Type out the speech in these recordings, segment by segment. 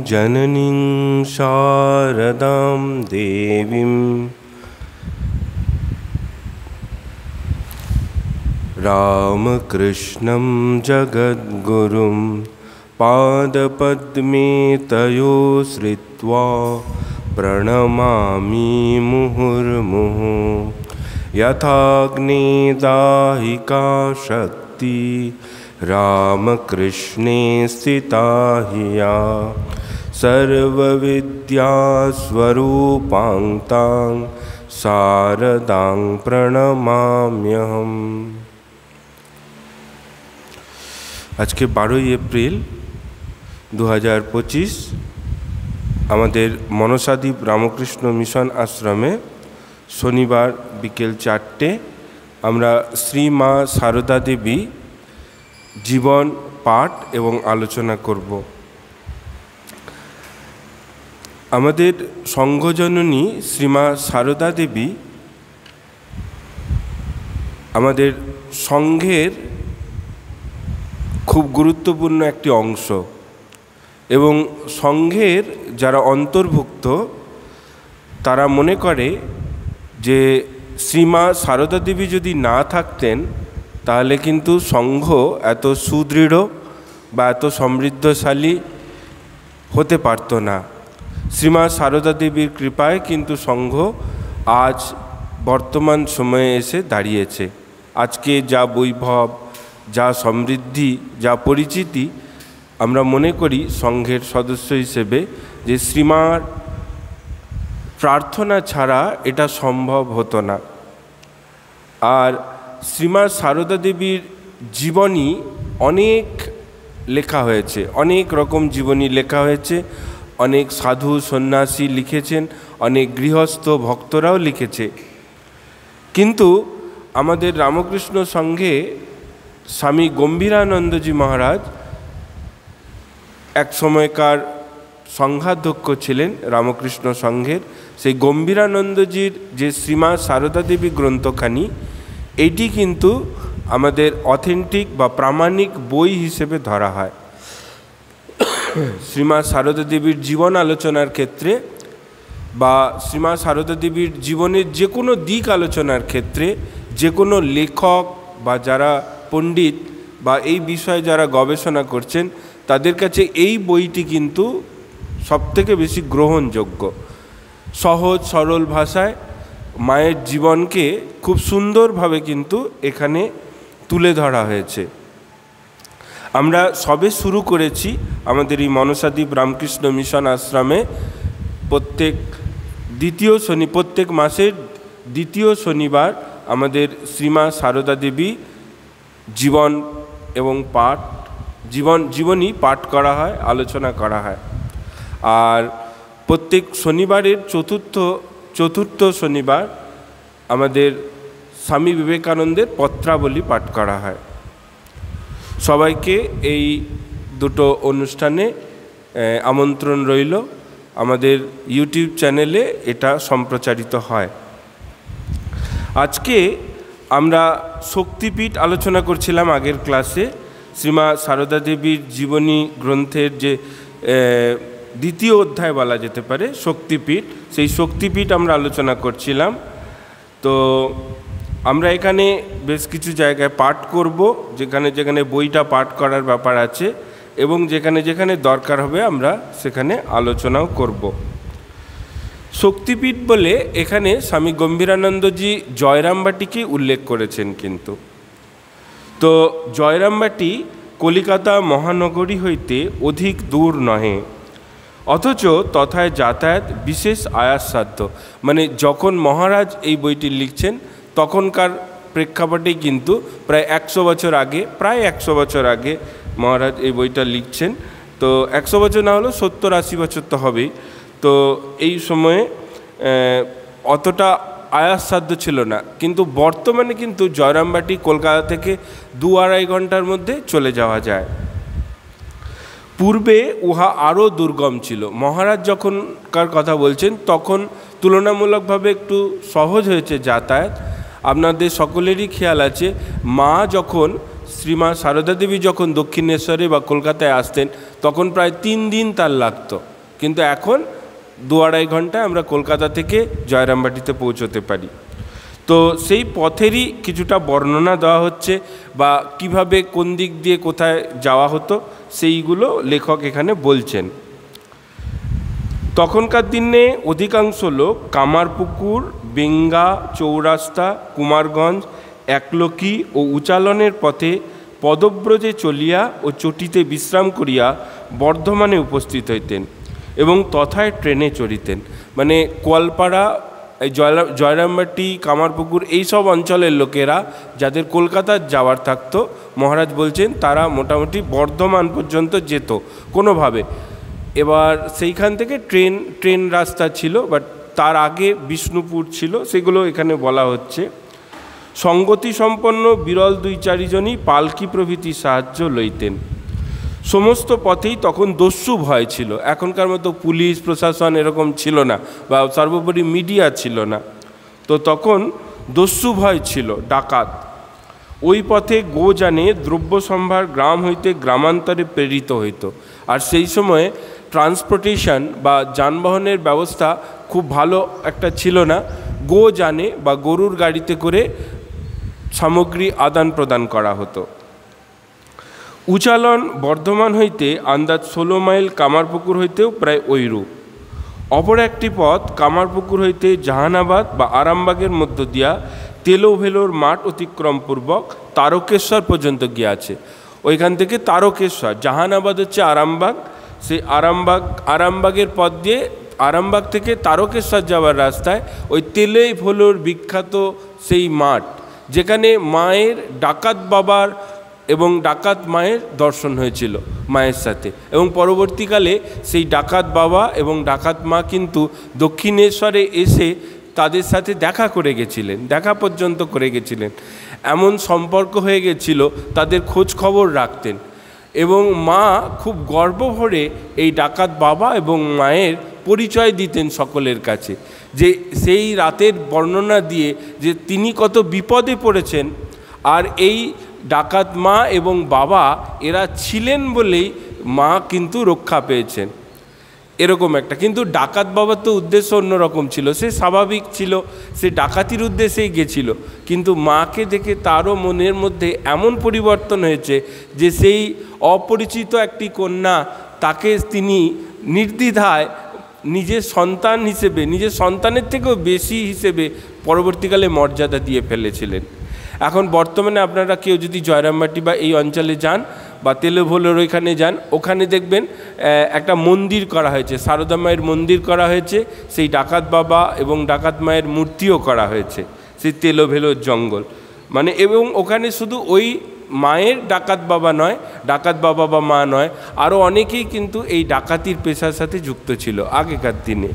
जननीं शारदां देवीं रामकृष्णं जगद्गुरुं पादपद्मे तयो श्रित्वा प्रणमामि मुहुर्मुहुः। यथाग्ने दाहिका शक्ति रामकृष्णे स्थिता हि या सर्वविद्यास्वरूपां तां शारदां प्रणमाम्यहम्। आज के 12 एप्रिल 2025 আমাদের মনসাদ্বীপ রামকৃষ্ণ মিশন আশ্রমে শনিবার বিকেল 4টে আমরা শ্রী মা সারদা দেবী জীবন পাঠ এবং আলোচনা করব। আমাদের সংঘজননী শ্রীমা সারদা দেবী আমাদের সংঘের খুব গুরুত্বপূর্ণ একটি অংশ এবং সংঘের যারা অন্তর্ভুক্ত তারা মনে করে যে শ্রীমা সারদা দেবী যদি না থাকতেন তাহলে কিন্তু সংঘ এত সুদৃঢ় বা এত সমৃদ্ধশালী হতে পারত না। শ্রীমা সারদা দেবীর কৃপায় কিন্তু সংঘ আজ বর্তমান সময়ে এসে দাঁড়িয়েছে। আজকে যা বৈভব, যা সমৃদ্ধি, যা পরিচিতি আমরা মনে করি সংঘের সদস্য হিসেবে যে শ্রীমার প্রার্থনা ছাড়া এটা সম্ভব হতো না। আর শ্রীমা সারদা দেবীর জীবনী অনেক লেখা হয়েছে, অনেক রকম জীবনী লেখা হয়েছে, অনেক সাধু সন্ন্যাসী লিখেছেন, অনেক গৃহস্থ ভক্তরাও লিখেছে। কিন্তু আমাদের রামকৃষ্ণ সংঘে স্বামী গম্ভীরানন্দজি মহারাজ এক সময়কার সংঘাধ্যক্ষ ছিলেন রামকৃষ্ণ সংঘের। সেই গম্ভীরানন্দজির যে শ্রীমা সারদা দেবী গ্রন্থখানি, এইটি কিন্তু আমাদের অথেন্টিক বা প্রামাণিক বই হিসেবে ধরা হয়। শ্রীমা সারদা দেবীর জীবন আলোচনার ক্ষেত্রে বা শ্রীমা সারদা দেবীর জীবনের যে কোনো দিক আলোচনার ক্ষেত্রে যে কোনো লেখক বা যারা পণ্ডিত বা এই বিষয়ে যারা গবেষণা করছেন তাদের কাছে এই বইটি কিন্তু সবথেকে বেশি গ্রহণযোগ্য। সহজ সরল ভাষায় মায়ের জীবনকে খুব সুন্দরভাবে কিন্তু এখানে তুলে ধরা হয়েছে। আমরা সবে শুরু করেছি আমাদের এই মনসাদ্বীপ রামকৃষ্ণ মিশন আশ্রমে প্রত্যেক মাসের দ্বিতীয় শনিবার আমাদের শ্রীমা সারদা দেবী জীবন এবং জীবনী পাঠ করা হয়, আলোচনা করা হয়। আর প্রত্যেক শনিবারের চতুর্থ শনিবার আমাদের স্বামী বিবেকানন্দের পত্রাবলী পাঠ করা হয়। সবাইকে এই দুটো অনুষ্ঠানে আমন্ত্রণ রইল। আমাদের ইউটিউব চ্যানেলে এটা সম্প্রচারিত হয়। আজকে আমরা শক্তিপীঠ আলোচনা করছিলাম আগের ক্লাসে। শ্রীমা সারদা দেবীর জীবনী গ্রন্থের যে দ্বিতীয় অধ্যায় বলা যেতে পারে শক্তিপীঠ, সেই শক্তিপীঠ আমরা আলোচনা করছিলাম। তো আমরা এখানে বেশ কিছু জায়গায় পাঠ করব, যেখানে যেখানে বইটা পাঠ করার ব্যাপার আছে এবং যেখানে যেখানে দরকার হবে আমরা সেখানে আলোচনাও করব। শক্তিপীঠ বলে এখানে স্বামী গম্ভীরানন্দজি জয়রামবাটিকে উল্লেখ করেছেন। কিন্তু তো জয়রামবাটি কলিকাতা মহানগরী হইতে অধিক দূর নহে, অথচ তথায় যাতায়াত বিশেষ আয়াসসাধ্য। মানে যখন মহারাজ এই বইটি লিখছেন তখনকার প্রেক্ষাপটে কিন্তু প্রায় 100 বছর আগে মহারাজ এই বইটা লিখছেন। তো 100 বছর না হলেও 70-80 বছর তো হবেই। তো এই সময়ে অতটা আয়াসসাধ্য ছিল না। কিন্তু বর্তমানে কিন্তু জয়রামবাটি কলকাতা থেকে 2-2.5 ঘন্টার মধ্যে চলে যাওয়া যায়। পূর্বে উহা আরও দুর্গম ছিল। মহারাজ যখনকার কথা বলছেন তখন তুলনামূলকভাবে একটু সহজ হয়েছে যাতায়াত। আপনাদের সকলেরই খেয়াল আছে, মা যখন শ্রীমা সারদা দেবী যখন দক্ষিণেশ্বরে বা কলকাতায় আসতেন তখন প্রায় 3 দিন তার লাগতো। কিন্তু এখন 2-2.5 ঘন্টায় আমরা কলকাতা থেকে জয়রামবাটিতে পৌঁছতে পারি। তো সেই পথেরই কিছুটা বর্ণনা দেওয়া হচ্ছে, বা কিভাবে কোন দিক দিয়ে কোথায় যাওয়া হতো সেইগুলো লেখক এখানে বলছেন। তখনকার দিনে অধিকাংশ লোক কামারপুকুর, বেঙ্গা, চৌরাস্তা, কুমারগঞ্জ, একলকি ও উচালনের পথে পদব্রজে চলিয়া ও চটিতে বিশ্রাম করিয়া বর্ধমানে উপস্থিত হইতেন এবং তথায় ট্রেনে চড়িতেন। মানে কোয়ালপাড়া, এই জয়রামবাটি, কামারপুকুর এইসব অঞ্চলের লোকেরা যাদের কলকাতা যাওয়ার থাকতো, মহারাজ বলছেন তারা মোটামুটি বর্ধমান পর্যন্ত যেত কোনোভাবে। এবার সেইখান থেকে ট্রেন রাস্তা ছিল, বাট তার আগে বিষ্ণুপুর ছিল, সেগুলো এখানে বলা হচ্ছে। সঙ্গতি সম্পন্ন বিরল 2-4 জনই পালকি প্রভৃতি সাহায্য লইতেন। সমস্ত পথেই তখন দস্যু ভয় ছিল, এখনকার মতো পুলিশ প্রশাসন এরকম ছিল না, বা সর্বোপরি মিডিয়া ছিল না। তো তখন দস্যু ভয় ছিল, ডাকাত। ওই পথে গোযানে দ্রব্য সম্ভার গ্রাম হইতে গ্রামান্তরে প্রেরিত হইত। আর সেই সময়ে ট্রান্সপোর্টেশন বা যানবাহনের ব্যবস্থা খুব ভালো একটা ছিল না। গোযানে বা গরুর গাড়িতে করে সামগ্রী আদান প্রদান করা হতো। উচালন বর্ধমান হইতে আন্দাজ 16 মাইল, কামারপুকুর হইতেও প্রায় ওইরূপ। অপর একটি পথ কামারপুকুর হইতে জাহানাবাদ বা আরামবাগের মধ্য দিয়া তেলো ভেলোর মাঠ অতিক্রম পূর্বক তারকেশ্বর পর্যন্ত গিয়াছে। ওইখান থেকে তারকেশ্বর, জাহানাবাদ হচ্ছে আরামবাগ, সেই আরামবাগের পথ দিয়ে আরামবাগ থেকে তারকেশ্বর যাওয়ার রাস্তায় ওই তেলে ভেলোর বিখ্যাত সেই মাঠ, যেখানে মায়ের, ডাকাত বাবার এবং ডাকাত মায়ের দর্শন হয়েছিল মায়ের সাথে, এবং পরবর্তীকালে সেই ডাকাত বাবা এবং ডাকাত মা কিন্তু দক্ষিণেশ্বরে এসে তাদের সাথে দেখা করে গেছিলেন, দেখা পর্যন্ত করে গেছিলেন। এমন সম্পর্ক হয়ে গেছিল, তাদের খোঁজ খবর রাখতেন। এবং মা খুব গর্ব ভরে এই ডাকাত বাবা এবং মায়ের পরিচয় দিতেন সকলের কাছে, যে সেই রাতের বর্ণনা দিয়ে যে তিনি কত বিপদে পড়েছেন, আর এই ডাকাত মা এবং বাবা এরা ছিলেন বলেই মা কিন্তু রক্ষা পেয়েছেন, এরকম একটা। কিন্তু ডাকাত বাবার তো উদ্দেশ্য অন্যরকম ছিল, সে স্বাভাবিক ছিল, সে ডাকাতির উদ্দেশ্যেই গেছিল। কিন্তু মাকে দেখে তারও মনের মধ্যে এমন পরিবর্তন হয়েছে যে সেই অপরিচিত একটি কন্যা, তাকে তিনি নির্দ্বিধায় নিজের সন্তান হিসেবে, নিজের সন্তানের থেকেও বেশি হিসেবে পরবর্তীকালে মর্যাদা দিয়ে ফেলেছিলেন। এখন বর্তমানে আপনারা কেউ যদি জয়রামবাটি বা এই অঞ্চলে যান বা তেলেভোলের ওইখানে যান, ওখানে দেখবেন একটা মন্দির করা হয়েছে, সারদা মায়ের মন্দির করা হয়েছে, সেই ডাকাত বাবা এবং ডাকাত মায়ের মূর্তিও করা হয়েছে সেই তেলেভোলের জঙ্গল মানে। এবং ওখানে শুধু ওই মায়ের ডাকাত বাবা নয়, ডাকাত বাবা বা মা নয়, আরও অনেকেই কিন্তু এই ডাকাতির পেশার সাথে যুক্ত ছিল আগেকার দিনে,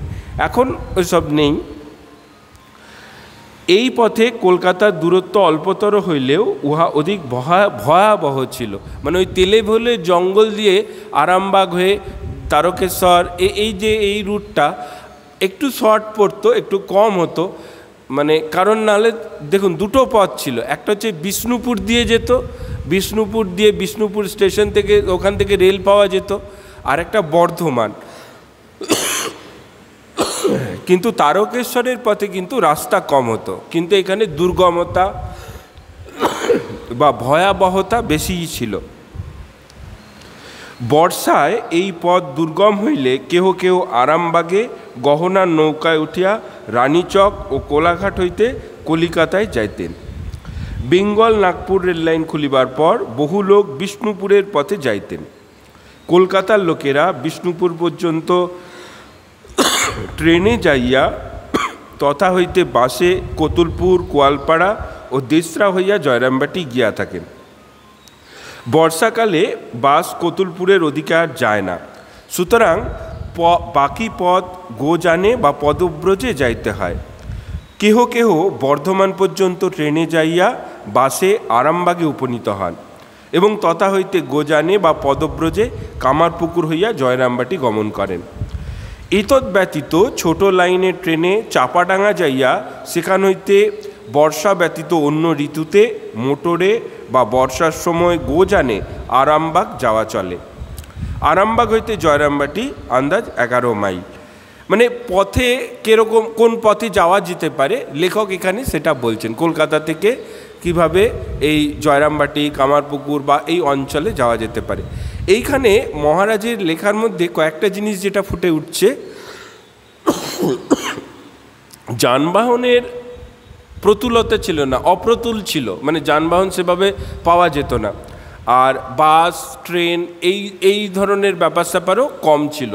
এখন ওইসব নেই। এই পথে কলকাতার দূরত্ব অল্পতর হইলেও উহা অধিক ভয়াবহ ছিল। মানে ওই তেলেভোলে জঙ্গল দিয়ে আরামবাগ হয়ে তারকেশ্বর, এই রুটটা একটু শর্ট পড়তো, একটু কম হতো। মানে কারণ নাহলে দেখুন দুটো পথ ছিল, একটা হচ্ছে বিষ্ণুপুর দিয়ে যেত, বিষ্ণুপুর দিয়ে বিষ্ণুপুর স্টেশন থেকে ওখান থেকে রেল পাওয়া যেত, আর একটা বর্ধমান। কিন্তু তারকেশ্বরের পথে কিন্তু রাস্তা কম হতো, কিন্তু এখানে দুর্গমতা বা ভয়াবহতা বেশিই ছিল। বর্ষায় এই পথ দুর্গম হইলে কেহ কেহ আরামবাগে গহনার নৌকায় উঠিয়া রানীচক ও কোলাঘাট হইতে কলিকাতায় যাইতেন। বেঙ্গল নাগপুর রেললাইন খুলিবার পর বহু লোক বিষ্ণুপুরের পথে যাইতেন। কলকাতার লোকেরা বিষ্ণুপুর পর্যন্ত ট্রেনে যাইয়া তথা হইতে বাসে কতুলপুর, কোয়ালপাড়া ও দেশরা হইয়া জয়রামবাটি গিয়া থাকেন। বর্ষাকালে বাস কতুলপুরের অধিকার যায় না, সুতরাং বাকি পথ গোযানে বা পদব্রজে যাইতে হয়। কেহ কেহ বর্ধমান পর্যন্ত ট্রেনে যাইয়া বাসে আরামবাগে উপনীত হন এবং তথা হইতে গোযানে বা পদব্রজে কামারপুকুর হইয়া জয়রামবাটি গমন করেন। এতদ ব্যতীত ছোট লাইনের ট্রেনে চাপাডাঙ্গা যাইয়া সেখান হইতে বর্ষা ব্যতীত অন্য ঋতুতে মোটরে বা বর্ষার সময় গোযানে আরামবাগ যাওয়া চলে। আরামবাগ হইতে জয়রামবাটি আন্দাজ 11 মাইল। মানে পথে কীরকম, কোন পথে যাওয়া যেতে পারে লেখক এখানে সেটা বলছেন, কলকাতা থেকে কিভাবে এই জয়রামবাটি, কামারপুকুর বা এই অঞ্চলে যাওয়া যেতে পারে। এইখানে মহারাজের লেখার মধ্যে কয়েকটা জিনিস যেটা ফুটে উঠছে, যানবাহনের প্রতুলতা ছিল না, অপ্রতুল ছিল, মানে যানবাহন সেভাবে পাওয়া যেত না। আর বাস, ট্রেন এই ধরনের ব্যাপার স্যাপারও কম ছিল।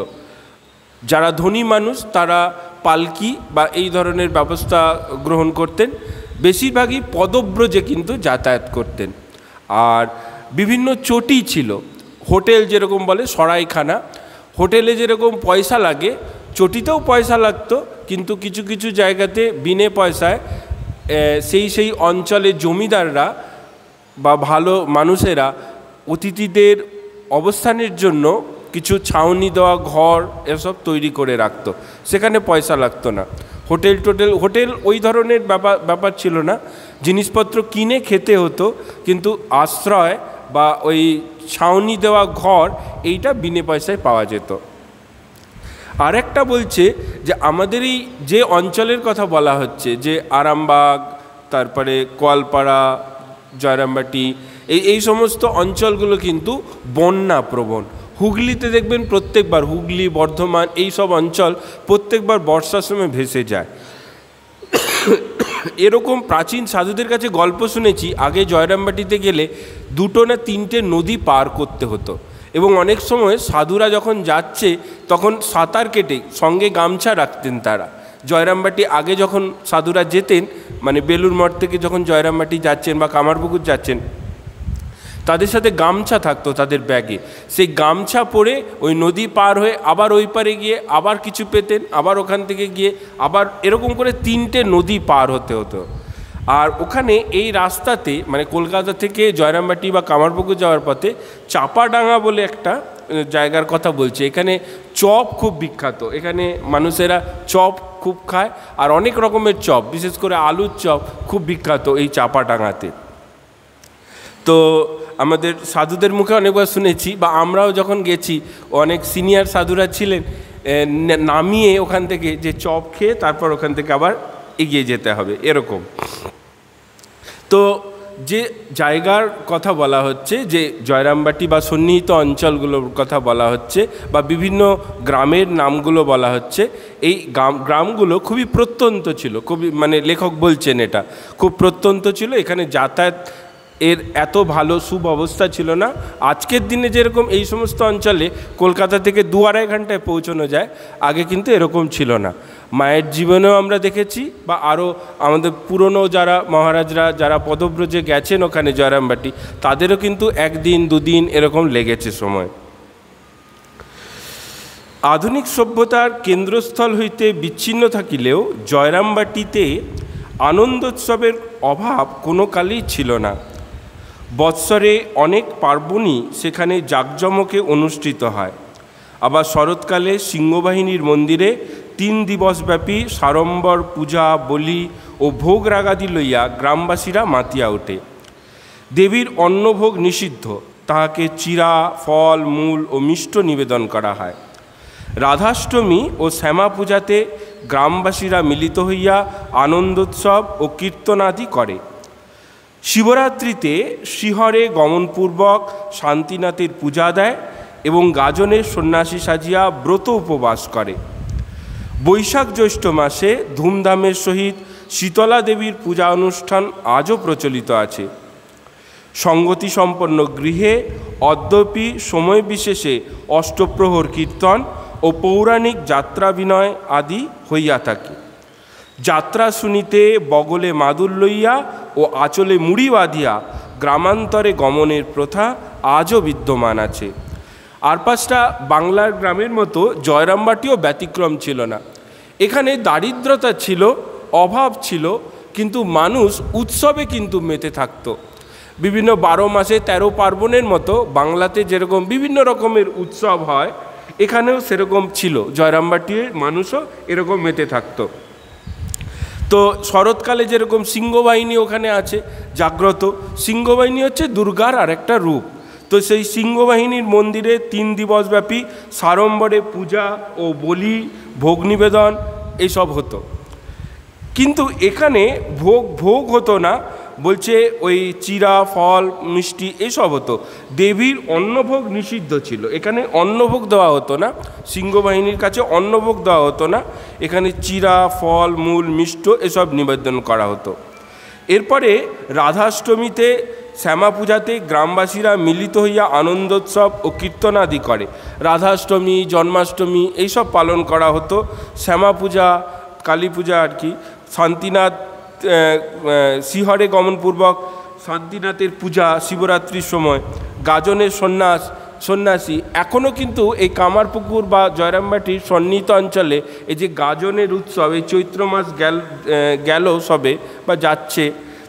যারা ধনী মানুষ তারা পালকি বা এই ধরনের ব্যবস্থা গ্রহণ করতেন। বেশিরভাগই পদব্রজে কিন্তু যাতায়াত করতেন। আর বিভিন্ন চটি ছিল, হোটেল যেরকম বলে সরাইখানা, হোটেলে যেরকম পয়সা লাগে চটিতেও পয়সা লাগতো, কিন্তু কিছু কিছু জায়গাতে বিনে পয়সায় সেই অঞ্চলে জমিদাররা বা ভালো মানুষেরা অতিথিদের অবস্থানের জন্য কিছু ছাউনি দেওয়া ঘর এসব তৈরি করে রাখতো, সেখানে পয়সা লাগতো না। হোটেল ওই ধরনের ব্যাপার ছিল না, জিনিসপত্র কিনে খেতে হতো, কিন্তু আশ্রয় বা ওই ছাউনি দেওয়া ঘর এইটা বিনে পয়সায় পাওয়া যেত। আরেকটা বলছে যে আমাদের এই যে অঞ্চলের কথা বলা হচ্ছে, যে আরামবাগ, তারপরে কোয়ালপাড়া, জয়রামবাটি, এই সমস্ত অঞ্চলগুলো কিন্তু বন্যা প্রবণ। হুগলিতে দেখবেন প্রত্যেকবার, হুগলি, বর্ধমান, এই সব অঞ্চল প্রত্যেকবার বর্ষার সময় ভেসে যায়। এরকম প্রাচীন সাধুদের কাছে গল্প শুনেছি, আগে জয়রামবাটিতে গেলে 2 না 3টে নদী পার করতে হতো, এবং অনেক সময় সাধুরা যখন যাচ্ছে তখন সাঁতার কেটে সঙ্গে গামছা রাখতেন তারা। জয়রামবাটি আগে যখন সাধুরা যেতেন, মানে বেলুর মঠ থেকে যখন জয়রামবাটি যাচ্ছেন বা কামারপুকুর যাচ্ছেন, তাদের সাথে গামছা থাকতো তাদের ব্যাগে, সেই গামছা পরে ওই নদী পার হয়ে আবার ওই পারে গিয়ে আবার কিছু পেতেন, আবার ওখান থেকে গিয়ে আবার এরকম করে 3টে নদী পার হতে হতো। আর ওখানে এই রাস্তাতে, মানে কলকাতা থেকে জয়রামবাটি বা কামারপুকুর যাওয়ার পথে চাপাডাঙ্গা বলে একটা জায়গার কথা বলছে। এখানে চপ খুব বিখ্যাত, এখানে মানুষেরা চপ খুব খায়, আর অনেক রকমের চপ, বিশেষ করে আলুর চপ খুব বিখ্যাত এই চাপাডাঙ্গাতে। তো আমাদের সাধুদের মুখে অনেকবার শুনেছি, বা আমরাও যখন গেছি অনেক সিনিয়র সাধুরা ছিলেন, নামিয়ে ওখান থেকে যে চপ খেয়ে তারপর ওখান থেকে আবার এগিয়ে যেতে হবে এরকম। তো যে জায়গার কথা বলা হচ্ছে, যে জয়রামবাটি বা সন্নিহিত অঞ্চলগুলোর কথা বলা হচ্ছে, বা বিভিন্ন গ্রামের নামগুলো বলা হচ্ছে, এই গ্রামগুলো খুবই প্রত্যন্ত ছিল, খুবই, মানে লেখক বলছেন এটা খুব প্রত্যন্ত ছিল। এখানে যাতায়াত এর এত ভালো সুব্যবস্থা ছিল না। আজকের দিনে যেরকম এই সমস্ত অঞ্চলে কলকাতা থেকে 2-2.5 ঘন্টায় পৌঁছানো যায়, আগে কিন্তু এরকম ছিল না। মায়ের জীবনেও আমরা দেখেছি, বা আরও আমাদের পুরনো যারা মহারাজরা যারা পদব্রজে গেছেন ওখানে জয়রামবাটি, তাদেরও কিন্তু 1 দিন 2 দিন এরকম লেগেছে সময়। আধুনিক সভ্যতার কেন্দ্রস্থল হইতে বিচ্ছিন্ন থাকিলেও জয়রামবাটিতে আনন্দোৎসবের অভাব কোনো কালেই ছিল না। বৎসরে অনেক পার্বণই সেখানে জাঁকজমকে অনুষ্ঠিত হয়। আবার শরৎকালে সিংহবাহিনীর মন্দিরে 3 দিবসব্যাপী সাড়ম্বর পূজা, বলি ও ভোগ রাগাদি লইয়া গ্রামবাসীরা মাতিয়া ওঠে। দেবীর অন্নভোগ নিষিদ্ধ, তাহাকে চিরা, ফল, মূল ও মিষ্ট নিবেদন করা হয়। রাধাষ্টমী ও শ্যামা পূজাতে গ্রামবাসীরা মিলিত হইয়া আনন্দোৎসব ও কীর্তনাদি করে। শিবরাত্রিতে শ্রীহরে গমনপূর্বক শান্তিনাথের পূজা দেয় এবং গাজনের সন্ন্যাসী সাজিয়া ব্রত উপবাস করে। বৈশাখ জ্যৈষ্ঠ মাসে ধুমধামের সহিত শীতলা দেবীর পূজা অনুষ্ঠান আজও প্রচলিত আছে। সঙ্গতি সম্পন্ন গৃহে অদ্যপি সময় বিশেষে অষ্টপ্রহর কীর্তন ও পৌরাণিক যাত্রাভিনয় আদি হইয়া থাকে। যাত্রা শুনিতে বগলে মাদুর লইয়া ও আঁচলে মুড়ি বাঁধিয়া গ্রামান্তরে গমনের প্রথা আজও বিদ্যমান আছে। আর 5টা বাংলার গ্রামের মতো জয়রামবাটিও ব্যতিক্রম ছিল না। এখানে দারিদ্রতা ছিল, অভাব ছিল, কিন্তু মানুষ উৎসবে কিন্তু মেতে থাকতো। বিভিন্ন 12 মাসে 13 পার্বণের মতো বাংলাতে যেরকম বিভিন্ন রকমের উৎসব হয়, এখানেও সেরকম ছিল। জয়রামবাটির মানুষও এরকম মেতে থাকতো। তো শরৎকালে যেরকম সিংহবাহিনী ওখানে আছে জাগ্রত, সিংহবাহিনী হচ্ছে দুর্গার আরেকটা রূপ। তো সেই সিংহবাহিনীর মন্দিরে 3 দিবসব্যাপী সাড়ম্বরে পূজা ও বলি, ভোগ নিবেদন এইসব হতো। কিন্তু এখানে ভোগ হতো না, বলছে ওই চিরা, ফল, মিষ্টি এসব হতো। দেবীর অন্নভোগ নিষিদ্ধ ছিল, এখানে অন্নভোগ দেওয়া হতো না, সিংহবাহিনীর কাছে অন্নভোগ দেওয়া হতো না, এখানে চিরা, ফল, মূল, মিষ্ট এসব নিবেদন করা হতো। এরপরে রাধাষ্টমীতে, শ্যামা পূজাতে গ্রামবাসীরা মিলিত হইয়া আনন্দোৎসব ও কীর্তনাদি করে। রাধাষ্টমী, জন্মাষ্টমী এইসব পালন করা হতো। শ্যামা পূজা, কালী পূজা আর কি, শান্তিনাথ শিহরে গমনপূর্বক শান্তিনাথের পূজা শিবরাত্রির সময়, গাজনের সন্ন্যাসী। এখনও কিন্তু এই কামারপুকুর বা জয়রামবাটির সন্নিহিত অঞ্চলে এই যে গাজনের উৎসব, এই চৈত্র মাস গেল সবে বা যাচ্ছে,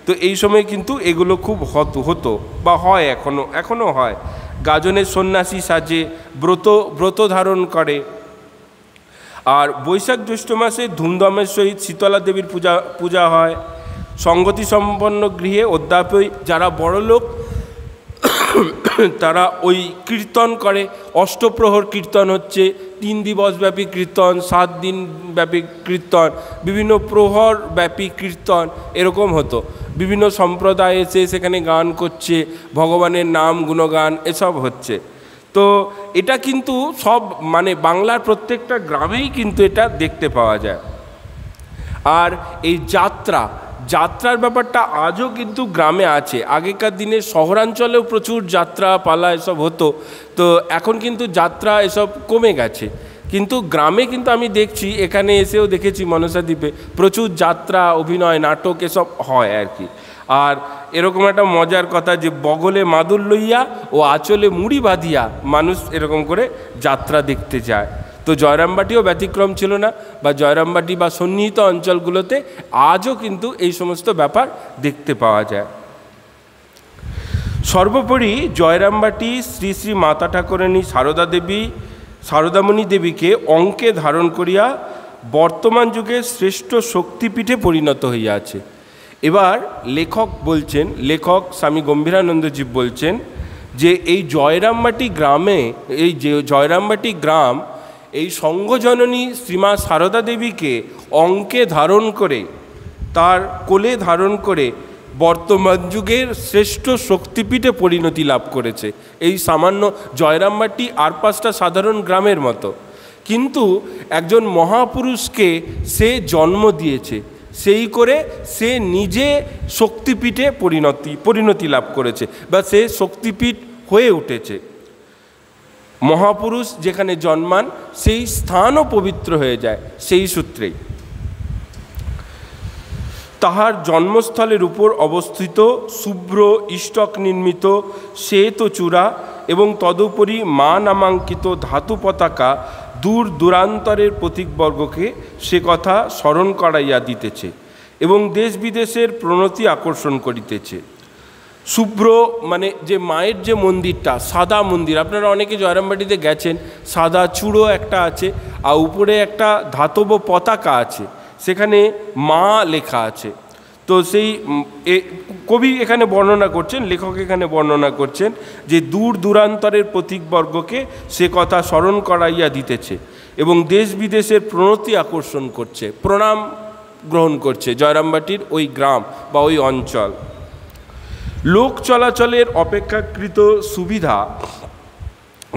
তো এই সময় কিন্তু এগুলো খুব হতো বা হয়, এখনও হয়। গাজনের সন্ন্যাসী সাজে, ব্রত ধারণ করে। আর বৈশাখ জ্যৈষ্ঠ মাসে ধুমধামের সহিত শীতলা দেবীর পূজা হয়। সংগতি সম্পন্ন গৃহে অদ্যাপি যারা বড়লোক তারা ওই কীর্তন করে। অষ্টপ্রহর কীর্তন হচ্ছে, 3 দিবসব্যাপী কীর্তন, 7 দিনব্যাপী কীর্তন, বিভিন্ন প্রহর ব্যাপী কীর্তন এরকম হতো। বিভিন্ন সম্প্রদায় এসে সেখানে গান করছে, ভগবানের নাম গুণগান এসব হচ্ছে। তো এটা কিন্তু সব মানে বাংলার প্রত্যেকটা গ্রামেই কিন্তু এটা দেখতে পাওয়া যায়। আর এই যাত্রার ব্যাপারটা আজও কিন্তু গ্রামে আছে। আগেকার দিনে শহরাঞ্চলেও প্রচুর যাত্রা পালা এসব হতো, তো এখন কিন্তু যাত্রা এসব কমে গেছে। কিন্তু গ্রামে কিন্তু আমি দেখছি, এখানে এসেও দেখেছি মনসাদ্বীপে প্রচুর যাত্রা, অভিনয়, নাটক এসব হয় আর কি। আর এরকম একটা মজার কথা যে বগলে মাদুর লইয়া ও আঁচলে মুড়ি বাঁধিয়া মানুষ এরকম করে যাত্রা দেখতে যায়। তো জয়রামবাটিও ব্যতিক্রম ছিল না, বা জয়রামবাটি বা সন্নিহিত অঞ্চলগুলোতে আজও কিন্তু এই সমস্ত ব্যাপার দেখতে পাওয়া যায়। সর্বোপরি জয়রামবাটি শ্রী শ্রী মাতা ঠাকুরানী শারদামণি দেবীকে অঙ্কে ধারণ করিয়া বর্তমান যুগে শ্রেষ্ঠ শক্তিপীঠে পরিণত হইয়াছে। এবার লেখক স্বামী গম্ভীরানন্দজি বলছেন যে এই জয়রামবাটি গ্রাম এই সংঘজননী শ্রীমা সারদা দেবীকে অঙ্কে ধারণ করে, তার কোলে ধারণ করে বর্তমান যুগের শ্রেষ্ঠ শক্তিপীঠে পরিণতি লাভ করেছে। এই সামান্য জয়রামবাটি আর 5টা সাধারণ গ্রামের মতো, কিন্তু একজন মহাপুরুষকে সে জন্ম দিয়েছে, সেই করে সে নিজে শক্তিপীঠে পরিণতি লাভ করেছে, বা সে শক্তিপীঠ হয়ে উঠেছে। মহাপুরুষ যেখানে জন্মান সেই স্থানও পবিত্র হয়ে যায় সেই সূত্রেই। তাহার জন্মস্থলের উপর অবস্থিত শুভ্র ইষ্টক নির্মিত শ্বেত চূড়া এবং তদুপরি মা নামাঙ্কিত ধাতু পতাকা দূর দূরান্তরের প্রতীকবর্গকে সে কথা স্মরণ করাইয়া দিতেছে এবং দেশ বিদেশের প্রণতি আকর্ষণ করিতেছে। শুভ্র মানে যে মায়ের যে মন্দিরটা, সাদা মন্দির, আপনারা অনেকে জয়রামবাটিতে গেছেন, সাদা চূড়ো একটা আছে আর উপরে একটা ধাতব পতাকা আছে, সেখানে মা লেখা আছে। তো সেই কবি এখানে বর্ণনা করছেন, লেখক এখানে বর্ণনা করছেন যে দূর দূরান্তরের প্রতীকবর্গকে সে কথা স্মরণ করাইয়া দিতেছে এবং দেশ বিদেশের প্রণতি আকর্ষণ করছে, প্রণাম গ্রহণ করছে জয়রামবাটির ওই গ্রাম বা ওই অঞ্চল। লোক চলাচলের অপেক্ষাকৃত সুবিধা,